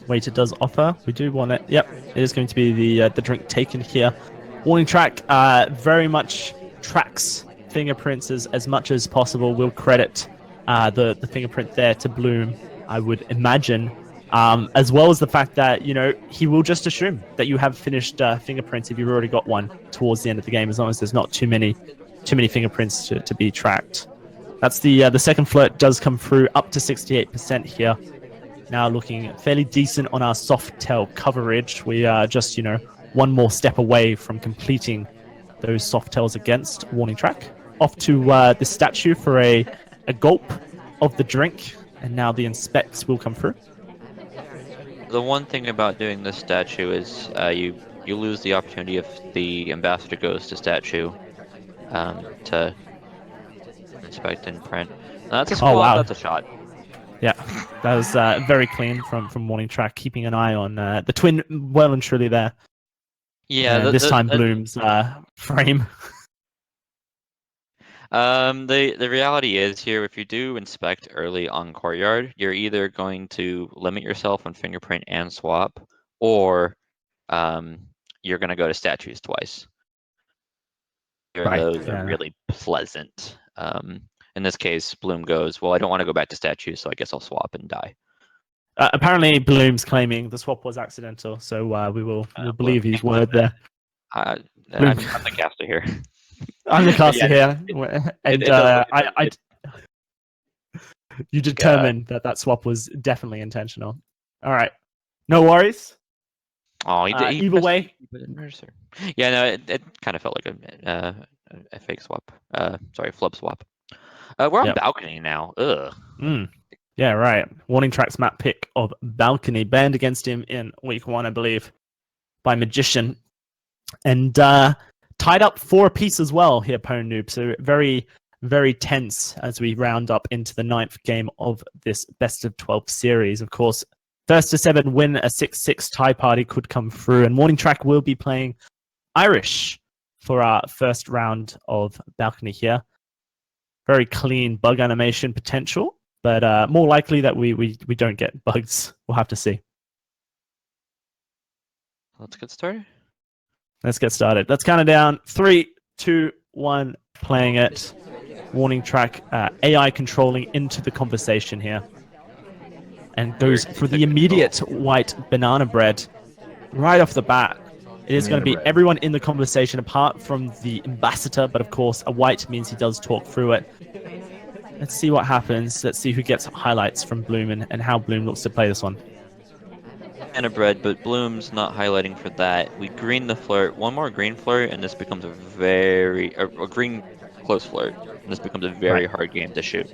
Waiter does offer. We do want it. Yep, it is going to be the drink taken here. WarningTrack very much tracks fingerprints as much as possible. We'll credit the fingerprint there to Bloom, I would imagine, as well as the fact that he will just assume that you have finished fingerprints if you've already got one towards the end of the game, as long as there's not too many fingerprints to be tracked. That's the second flirt does come through up to 68% here. Now looking fairly decent on our soft tail coverage. We are just one more step away from completing those soft tails against WarningTrack. Off to the statue for a gulp of the drink, and now the inspects will come through. The one thing about doing this statue is you lose the opportunity if the ambassador goes to statue to inspect and print. That's a swap, wow. That's a shot. Yeah, that was very clean from WarningTrack, keeping an eye on the twin well and truly there. Yeah, this time Bloom's frame. The reality is here, if you do inspect early on courtyard, you're either going to limit yourself on fingerprint and swap, or you're going to go to statues twice. Right, those are really pleasant. In this case, Bloom goes, well, I don't want to go back to statues, so I guess I'll swap and die. Apparently, Bloom's claiming the swap was accidental, so we'll believe his word there. I'm the caster here. I'm the caster here, and you determined that swap was definitely intentional. All right, no worries. Oh, either way. Yeah, no, it kind of felt like a fake swap. Sorry, flub swap. We're on balcony now. Ugh. Yeah, right. WarningTrack's map pick of balcony banned against him in week 1, I believe, by Magician, and tied up 4 apiece as well here, Pwn Noob. So very, very tense as we round up into the 9th game of this best of 12 series. Of course, first to 7 win, a 6-6 tie party could come through, and WarningTrack will be playing Irish for our first round of balcony here. Very clean bug animation potential, but more likely that we don't get bugs. We'll have to see. Let's get started. Let's get started. Let's count it down. 3, 2, 1. Playing it. WarningTrack AI controlling into the conversation here, and goes for the immediate white banana bread right off the bat. It is going to be everyone in the conversation apart from the ambassador, but of course a white means he does talk through it. Let's see what happens. Let's see who gets highlights from Bloom and how Bloom looks to play this one. And a bread, but Bloom's not highlighting for that. We green the flirt. One more green flirt, and this becomes a green close flirt. And this becomes a very hard game to shoot.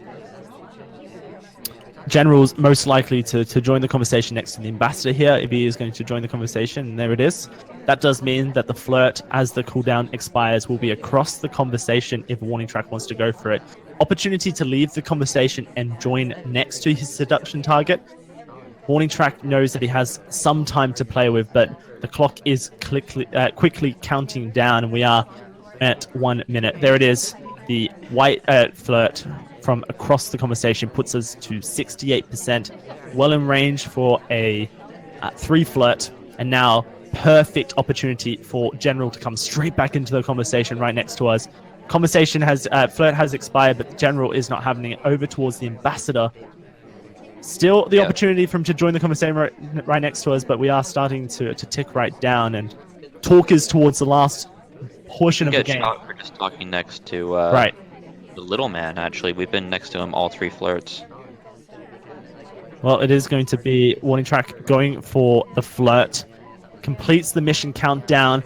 General's most likely to join the conversation next to the ambassador here, if he is going to join the conversation, and there it is. That does mean that the flirt, as the cooldown expires, will be across the conversation if WarningTrack wants to go for it. Opportunity to leave the conversation and join next to his seduction target. WarningTrack knows that he has some time to play with, but the clock is quickly counting down, and we are at 1 minute. There it is. The white flirt from across the conversation puts us to 68%, well in range for a 3 flirt, and now perfect opportunity for General to come straight back into the conversation right next to us. Conversation has flirt has expired, but General is not having it. Over towards the ambassador. Still the opportunity for him to join the conversation right next to us, but we are starting to tick right down, and talk is towards the last portion of the game. Shot for just talking next to Right. the little man. Actually, we've been next to him all 3 flirts. Well, it is going to be WarningTrack going for the flirt. Completes the mission countdown,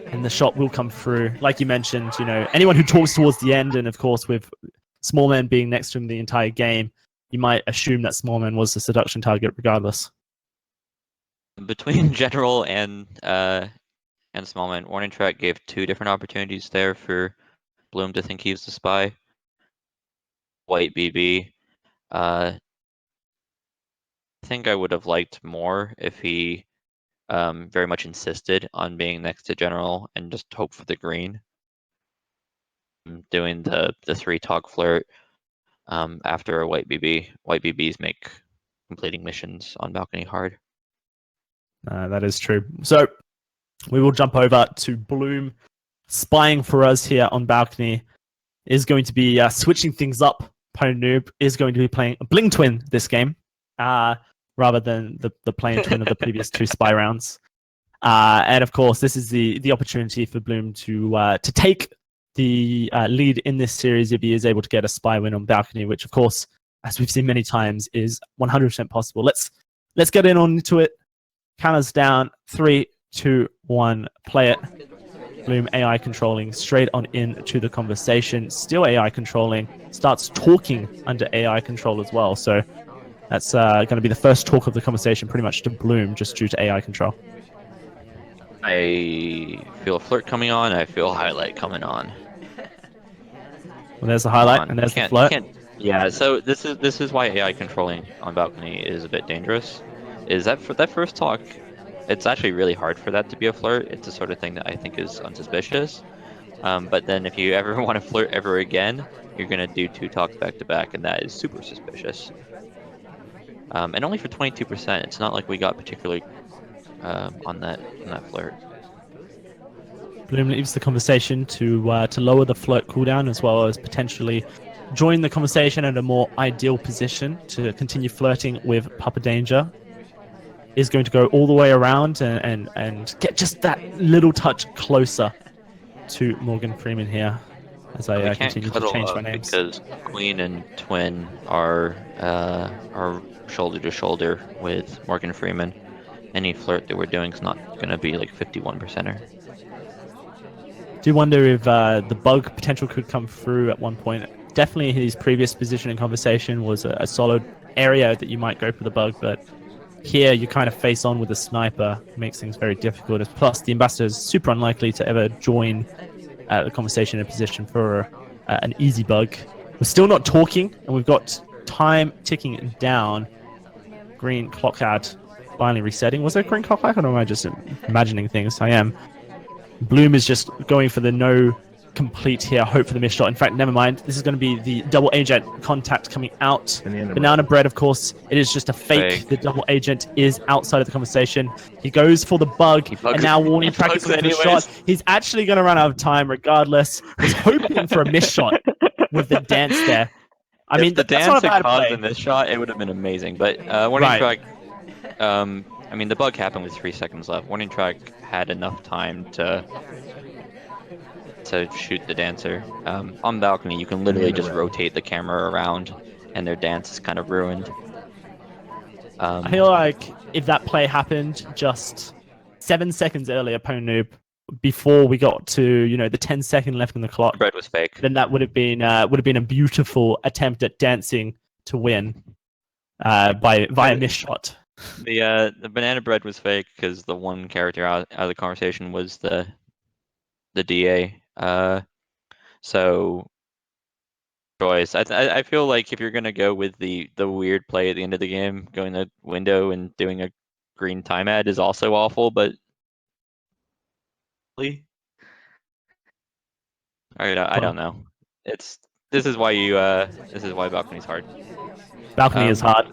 and the shot will come through. Like you mentioned, you know, anyone who talks towards the end, and of course with Small Man being next to him the entire game, you might assume that Small Man was the seduction target regardless. Between General and Small Man, WarningTrack gave 2 different opportunities there for Bloom to think he was the spy. White BB. I think I would have liked more if he very much insisted on being next to General and just hope for the green. Doing the 3 talk flirt after a white BB. White BBs make completing missions on balcony hard. That is true. So we will jump over to Bloom. Spying for us here on balcony is going to be switching things up. Pwn Noob is going to be playing a Bling Twin this game, rather than the plain twin of the previous 2 spy rounds. And of course, this is the opportunity for Bloom to take the lead in this series if he is able to get a spy win on balcony, which of course, as we've seen many times, is 100% possible. Let's get in on to it. Counters down. 3, 2, 1. Play it. Bloom AI controlling straight on into the conversation. Still AI controlling. Starts talking under AI control as well. So that's going to be the first talk of the conversation pretty much to Bloom just due to AI control. I feel a flirt coming on. I feel a highlight coming on. Well, there's the highlight and there's the flirt. Yeah, so this is why AI controlling on balcony is a bit dangerous. Is that for that first talk, it's actually really hard for that to be a flirt. It's the sort of thing that I think is unsuspicious. But then if you ever want to flirt ever again, you're gonna do 2 talks back to back, and that is super suspicious. And only for 22%. It's not like we got particularly on that flirt. Bloom leaves the conversation to lower the flirt cooldown, as well as potentially join the conversation at a more ideal position to continue flirting with Papa Danger. Is going to go all the way around and get just that little touch closer to Morgan Freeman here, as I continue to change my names. Because Queen and Twin are shoulder to shoulder with Morgan Freeman. Any flirt that we're doing is not going to be like 51%er. Do wonder if the bug potential could come through at one point. Definitely his previous position in conversation was a solid area that you might go for the bug, but here you kind of face on with a sniper. Makes things very difficult. Plus, the ambassador is super unlikely to ever join the conversation in a position for an easy bug. We're still not talking, and we've got time ticking down. Green clock out finally resetting. Was there a green clock out, or am I just imagining things? I am. Bloom is just going for the no complete here. Hope for the missed shot. In fact, never mind. This is going to be the double agent contact coming out. Banana bread, of course. It is just a fake. The double agent is outside of the conversation. He goes for the bug, and now WarningTrack is looking for the shot. He's actually going to run out of time regardless. He's hoping for a missed shot with the dance there. I mean, the that's dance not a had bad caused play. a missed shot, it would have been amazing. But WarningTrack, I mean, the bug happened with 3 seconds left. WarningTrack had enough time to shoot the dancer. On balcony, you can literally just rotate the camera around, and their dance is kind of ruined. I feel like if that play happened just 7 seconds earlier, Pwn Noob, before we got to the 10-second left in the clock, bread was fake. Then that would have been a beautiful attempt at dancing to win via miss shot. The banana bread was fake because the one character out of the conversation was the DA. So choice. I feel like if you're gonna go with the weird play at the end of the game, going the window and doing a green time ad is also awful, but I don't know. This is why balcony's hard. Balcony is hard.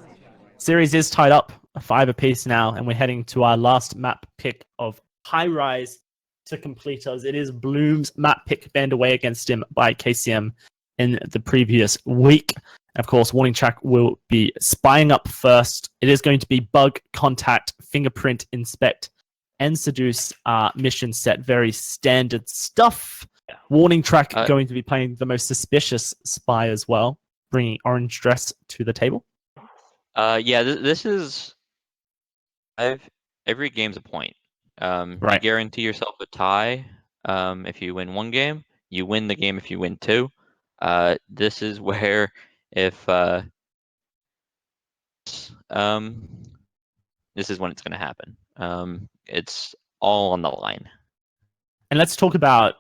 Series is tied up 5 apiece now, and we're heading to our last map pick of High Rise to complete us. It is Bloom's map pick banned away against him by KCM in the previous week. Of course, WarningTrack will be spying up first. It is going to be bug, contact, fingerprint, inspect, and seduce mission set. Very standard stuff. WarningTrack going to be playing the most suspicious spy as well, bringing orange dress to the table. Yeah, this is... Every game's a point. You guarantee yourself a tie if you win one game. You win the game if you win two. This is where if this is when it's going to happen. It's all on the line. And let's talk about,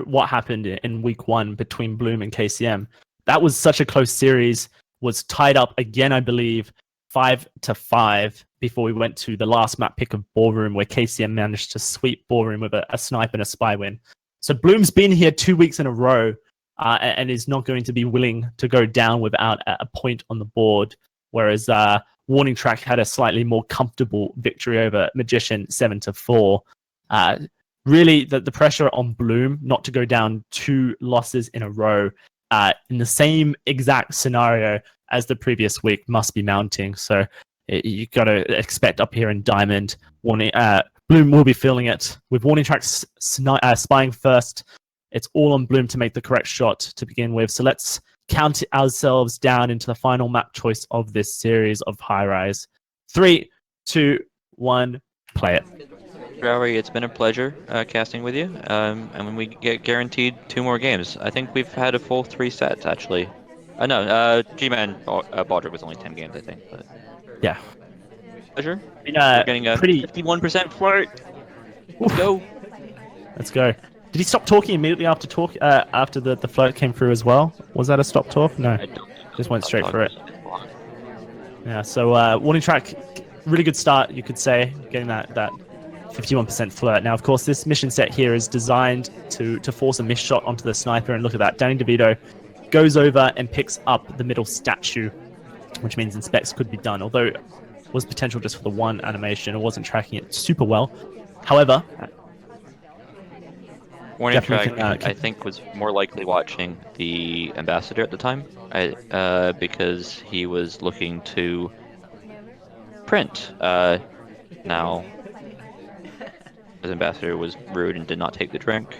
what happened in week 1 between Bloom and KCM. That was such a close series, was tied up again, I believe, 5-5 before we went to the last map pick of Ballroom, where KCM managed to sweep Ballroom with a snipe and a spy win. So Bloom's been here 2 weeks in a row and is not going to be willing to go down without a point on the board, whereas WarningTrack had a slightly more comfortable victory over Magician 7-4. Really, the pressure on Bloom not to go down 2 losses in a row in the same exact scenario as the previous week must be mounting. So you got to expect up here in Diamond, Bloom will be feeling it. With WarningTrack spying first, it's all on Bloom to make the correct shot to begin with. So let's count ourselves down into the final map choice of this series of High Rise. 3, 2, 1, play it. Rory, it's been a pleasure casting with you, and we get guaranteed 2 more games. I think we've had a full 3 sets, actually. No, G-Man Baldrick was only 10 games, I think. But... Yeah. Pleasure. We're getting a 51% flirt. Let's go. Let's go. Did he stop talking immediately after the float came through as well? Was that a stop talk? No, just went straight for it. Yeah, so WarningTrack, really good start, you could say, getting that 51% flirt. Now, of course, this mission set here is designed to force a missed shot onto the sniper, and look at that. Danny DeVito goes over and picks up the middle statue, which means inspects could be done, although it was potential just for the one animation. It wasn't tracking it super well. However, WarningTrack, I think, was more likely watching the Ambassador at the time, because he was looking to print. Now, his Ambassador was rude and did not take the drink.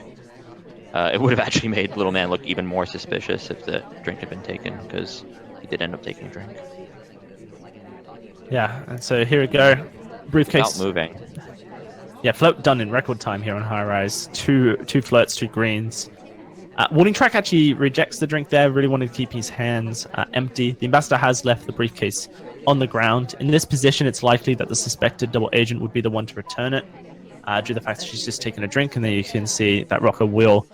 It would have actually made Little Man look even more suspicious if the drink had been taken, because he did end up taking a drink. Yeah, and so here we go. Briefcase. Without moving. Yeah, float done in record time here on High Rise. Two floats, 2 greens. WarningTrack actually rejects the drink there, really wanted to keep his hands empty. The Ambassador has left the briefcase on the ground. In this position, it's likely that the suspected double agent would be the one to return it, due to the fact that she's just taken a drink, and then you can see that Rocker will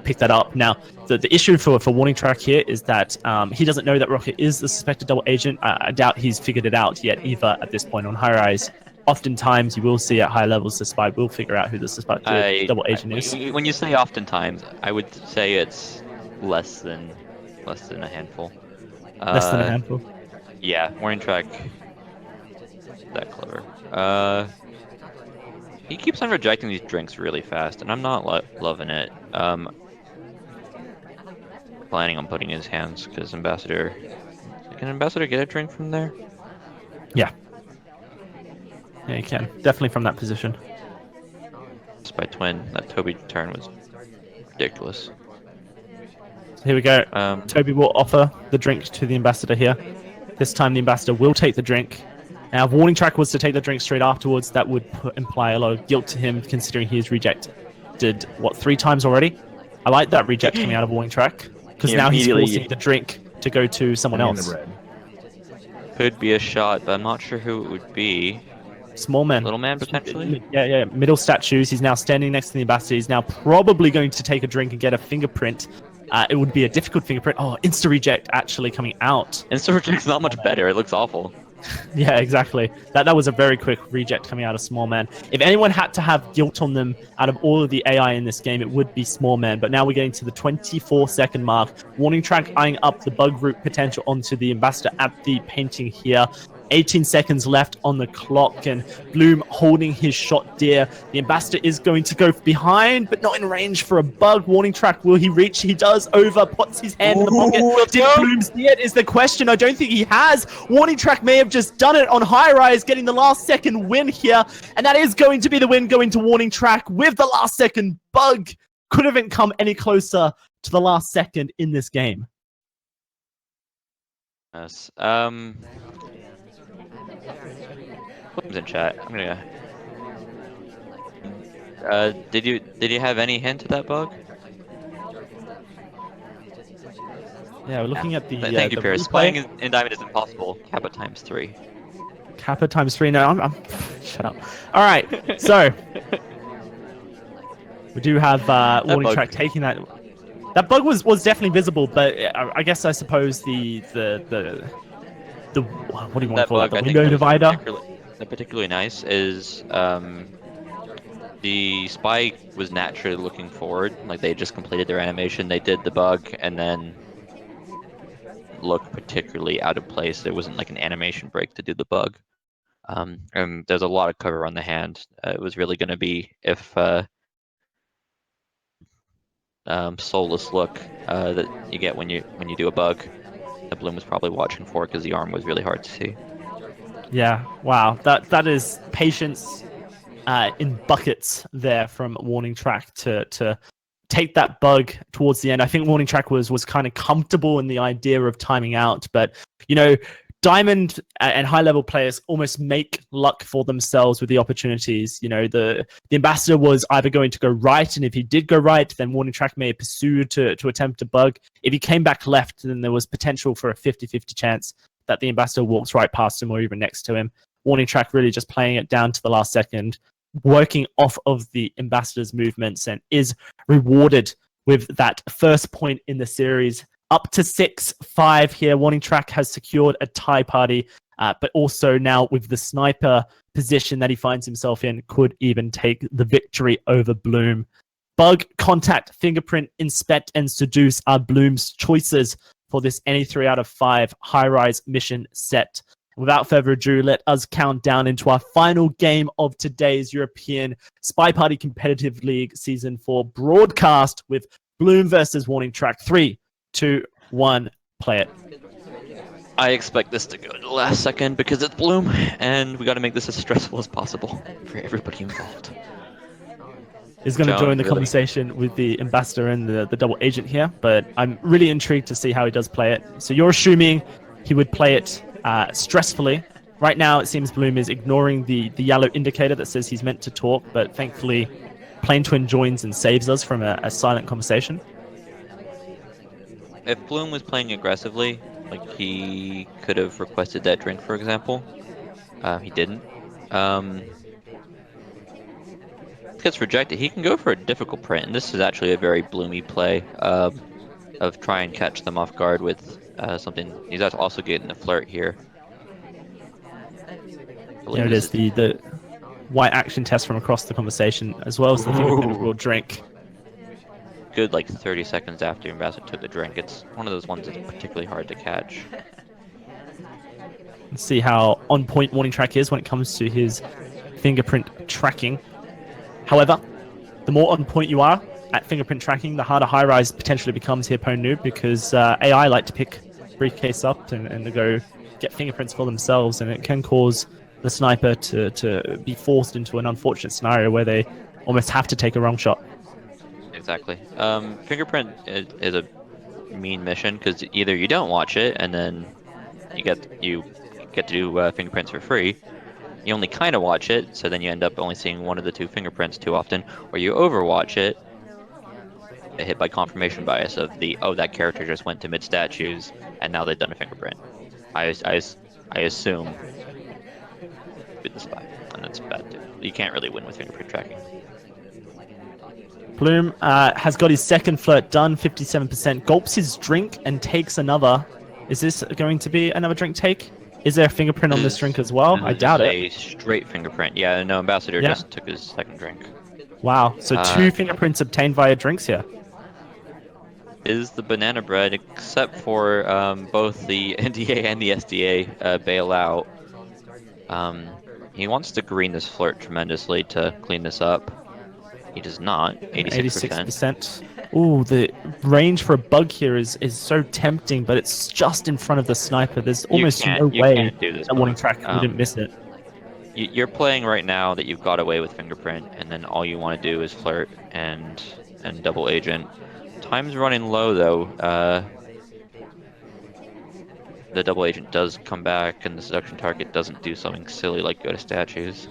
pick that up. Now, the issue for WarningTrack here is that he doesn't know that Rocker is the suspected double agent. I doubt he's figured it out yet either at this point on High Rise. Oftentimes, you will see at high levels the spy will figure out who the suspected double agent is. When you say oftentimes, I would say it's less than a handful. Less than a handful? Yeah, WarningTrack, that clever. He keeps on rejecting these drinks really fast, and I'm not loving it. Planning on putting his hands, because Ambassador... Can Ambassador get a drink from there? Yeah. Yeah, you can. Definitely from that position. Spy Twin, that Toby turn was ridiculous. So here we go. Toby will offer the drink to the Ambassador here. This time the Ambassador will take the drink. Now, if WarningTrack was to take the drink straight afterwards, that would imply a lot of guilt to him, considering he has rejected, 3 times already? I like that reject coming out of WarningTrack, because now he's forcing the drink to go to someone else. Could be a shot, but I'm not sure who it would be. Small man. Little man, potentially? Yeah. Middle statues. He's now standing next to the Ambassador. He's now probably going to take a drink and get a fingerprint. It would be a difficult fingerprint. Oh, insta-reject actually coming out. Insta-reject's not much better. It looks awful. Yeah, exactly. That was a very quick reject coming out of Small Man. If anyone had to have guilt on them out of all of the AI in this game, it would be Small Man. But now we're getting to the 24-second mark. WarningTrack eyeing up the bug route potential onto the Ambassador at the painting here. 18 seconds left on the clock, and Bloom holding his shot dear. The Ambassador is going to go behind, but not in range for a bug. WarningTrack, will he reach? He does over, puts his hand in the pocket. Did Bloom see it is the question. I don't think he has. WarningTrack may have just done it on high rise, getting the last second win here, and that is going to be the win going to WarningTrack with the last second bug. Couldn't come any closer to the last second in this game. Yes. What's in chat? I'm gonna. Did you have any hint of that bug? Yeah, we're looking at the. Thank you, the Pierce. replay. Playing in Diamond is impossible. Kappa times 3. Kappa times 3. No, I'm shut up. All right, so we do have WarningTrack taking that. That bug was definitely visible, but I guess I suppose the what do you want to call it? The window divider. Particularly nice is the spy was naturally looking forward, like they just completed their animation, they did the bug, and then looked particularly out of place. There wasn't like an animation break to do the bug. And there's a lot of cover on the hand. It was really going to be if soulless look that you get when you do a bug. That Bloom was probably watching for because the arm was really hard to see. Yeah, wow, that is patience in buckets there from WarningTrack to take that bug towards the end. I think WarningTrack was kind of comfortable in the idea of timing out, but you know, Diamond and high-level players almost make luck for themselves with the opportunities. You know, the Ambassador was either going to go right, and if he did go right, then WarningTrack may pursue to attempt a bug. If he came back left, then there was potential for a 50-50 chance that the Ambassador walks right past him or even next to him. WarningTrack really just playing it down to the last second, working off of the Ambassador's movements, and is rewarded with that first point in the series. Up to 6-5 here. WarningTrack has secured a tie party, but also now with the sniper position that he finds himself in, could even take the victory over Bloom. Bug, contact, fingerprint, inspect, and seduce are Bloom's choices for this any 3 out of 5 high-rise mission set. Without further ado, let us count down into our final game of today's European Spy Party Competitive League Season 4 broadcast with Bloom versus WarningTrack. 3, 2, 1, play it. I expect this to go to the last second because it's Bloom, and we got to make this as stressful as possible for everybody involved. Is going to join the conversation with the Ambassador and the double agent here, but I'm really intrigued to see how he does play it. So you're assuming he would play it stressfully. Right now, it seems Bloom is ignoring the yellow indicator that says he's meant to talk, but thankfully, Plane Twin joins and saves us from a silent conversation. If Bloom was playing aggressively, like he could have requested that drink, for example, he didn't. Gets rejected. He can go for a difficult print, and this is actually a very Bloomy play of try and catch them off guard with something. He's also getting the flirt here. There it is, the white action test from across the conversation, as well as the fingerprint raw drink. Good, like 30 seconds after Ambassador took the drink. It's one of those ones that's particularly hard to catch. Let's see how on point WarningTrack is when it comes to his fingerprint tracking. However, the more on point you are at fingerprint tracking, the harder high rise potentially becomes here, Pwn Noob, because AI like to pick briefcase up and to go get fingerprints for themselves, and it can cause the sniper to be forced into an unfortunate scenario where they almost have to take a wrong shot. Exactly. Fingerprint is a mean mission because either you don't watch it and then you get to do fingerprints for free. You only kind of watch it, so then you end up only seeing one of the 2 fingerprints too often, or you overwatch it, get hit by confirmation bias of that character just went to mid statues and now they've done a fingerprint. I assume with the spy, and that's bad too. You can't really win with fingerprint tracking. Bloom has got his second flirt done, 57%, gulps his drink and takes another. Is this going to be another drink take? Is there a fingerprint on this drink as well? I doubt it. A straight fingerprint. Yeah, no, Ambassador just took his second drink. Wow, so 2 fingerprints obtained via drinks here. Is the banana bread, except for both the NDA and the SDA bailout. He wants to green this flirt tremendously to clean this up. He does not. 86%. 86%. Ooh, the range for a bug here is so tempting, but it's just in front of the sniper. There's almost no You way can't do this that bug. WarningTrack wouldn't miss it. You're playing right now that you've got away with fingerprint, and then all you want to do is flirt and double agent. Time's running low though. The double agent does come back, and the seduction target doesn't do something silly like go to statues.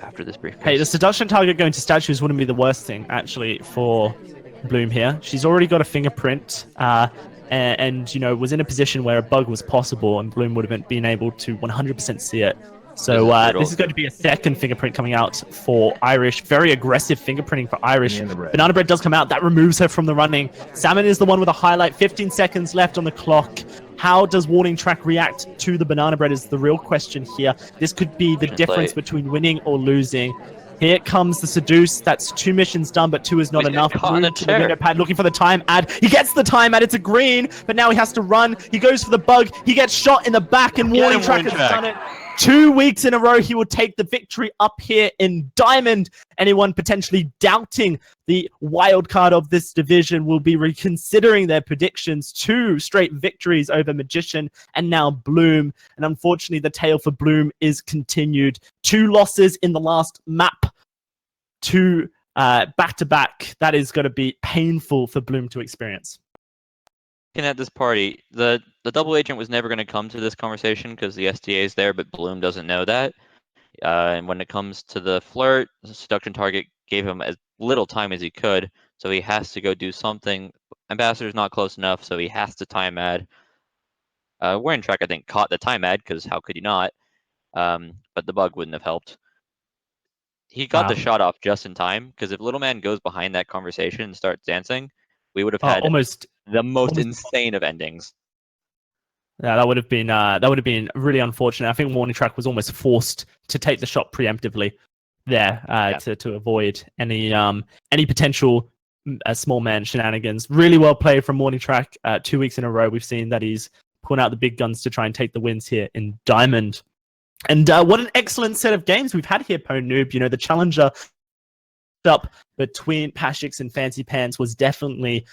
After this briefcase. Hey, the seduction target going to statues wouldn't be the worst thing, actually, for Bloom here. She's already got a fingerprint, and you know, was in a position where a bug was possible, and Bloom would have been able to 100% see it. So this is going to be a second fingerprint coming out for Irish. Very aggressive fingerprinting for Irish. Banana Bread does come out. That removes her from the running. Salmon is the one with a highlight. 15 seconds left on the clock. How does WarningTrack react to the Banana Bread is the real question here. This could be the difference between winning or losing. Here comes the Seduce. That's 2 missions done, but 2 is not enough. On the window pad looking for the time ad. He gets the time ad. It's a green, but now he has to run. He goes for the bug. He gets shot in the back, and WarningTrack has done it. 2 weeks in a row, he will take the victory up here in Diamond. Anyone potentially doubting the wild card of this division will be reconsidering their predictions. 2 straight victories over Magician and now Bloom. And unfortunately, the tale for Bloom is continued. 2 losses in the last map. 2 back-to-back. That is going to be painful for Bloom to experience. Looking at this party, the double agent was never going to come to this conversation because the SDA is there, but Bloom doesn't know that. And when it comes to the flirt, the seduction target gave him as little time as he could, so he has to go do something. Ambassador's not close enough, so he has to time ad. WarningTrack, I think, caught the time ad because how could you not? But the bug wouldn't have helped. He got the shot off just in time because if Little Man goes behind that conversation and starts dancing, we would have had the most insane of endings. Yeah, that would have been really unfortunate. I think WarningTrack was almost forced to take the shot preemptively there to avoid any potential small man shenanigans. Really well played from WarningTrack. 2 weeks in a row, we've seen that he's pulling out the big guns to try and take the wins here in Diamond. And what an excellent set of games we've had here, Po Noob. You know, the challenger up between Pashix and Fancy Pants was definitely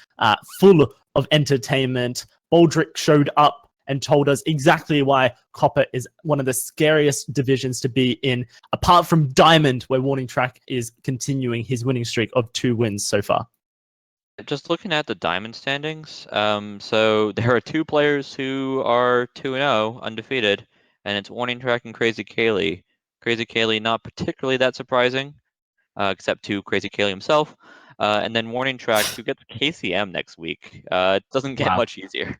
full of entertainment. Baldrick showed up and told us exactly why Copper is one of the scariest divisions to be in, apart from Diamond, where WarningTrack is continuing his winning streak of 2 wins so far. Just looking at the Diamond standings, so there are 2 players who are 2-0, undefeated, and it's WarningTrack and Crazy Kaylee. Crazy Kaylee not particularly that surprising, except to Crazy Kaylee himself. And then WarningTrack, who gets KCM next week. It doesn't get much easier.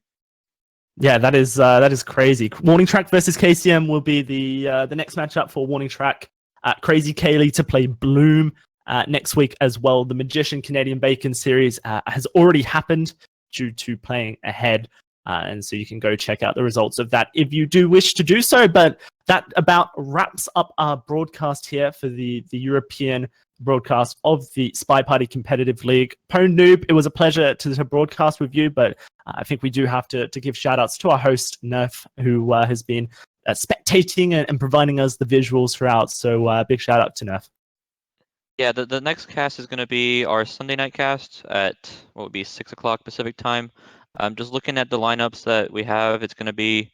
Yeah, that is crazy. WarningTrack versus KCM will be the next matchup for WarningTrack. Crazy Kaylee to play Bloom next week as well. The Magician Canadian Bacon series has already happened due to playing ahead. And so you can go check out the results of that if you do wish to do so. But that about wraps up our broadcast here for the European broadcast of the Spy Party Competitive League. Po Noob, it was a pleasure to broadcast with you, but I think we do have to give shout outs to our host, Nerf, who has been spectating and providing us the visuals throughout. So big shout out to Nerf. Yeah, the next cast is going to be our Sunday night cast at what would be 6 o'clock Pacific time. Just looking at the lineups that we have, it's going to be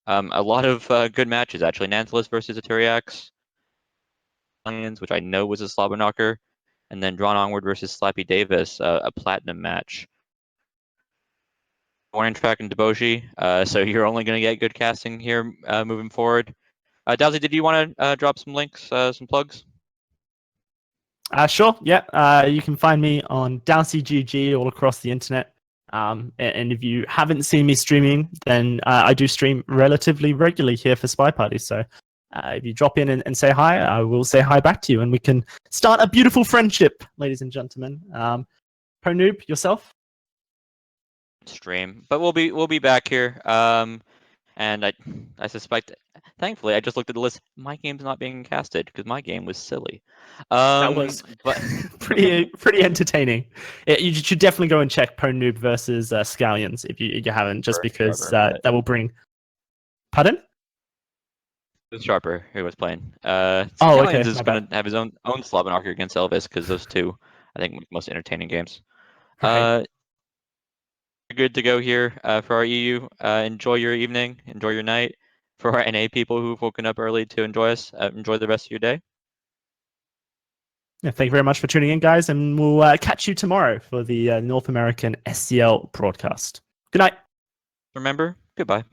a lot of good matches, actually. Nanthalus versus Aturiax, which I know was a slobber knocker, and then Drawn Onward versus Slappy Davis, a platinum match. WarningTrack and Deboshi, so you're only going to get good casting here moving forward. Dowsy, did you want to drop some links, some plugs? Sure, yeah. You can find me on DowsyGG all across the internet. And if you haven't seen me streaming, then I do stream relatively regularly here for Spy Party. So if you drop in and say hi, I will say hi back to you, and we can start a beautiful friendship, ladies and gentlemen. Po Noob, yourself? Stream, but we'll be back here. And I suspect, thankfully, I just looked at the list. My game's not being casted because my game was silly. That was pretty entertaining. You should definitely go and check Po Noob versus Scallions if you haven't, just because that will bring. Pardon? Sharper who was playing. Oh, Hellions okay, is my going bad. to have his own Slobberknocker against Elvis because those two, I think, make the most entertaining games. Right. Good to go here for our EU. Enjoy your evening. Enjoy your night. For our NA people who've woken up early to enjoy us, enjoy the rest of your day. Yeah, thank you very much for tuning in, guys, and we'll catch you tomorrow for the North American SCL broadcast. Good night. Remember, goodbye.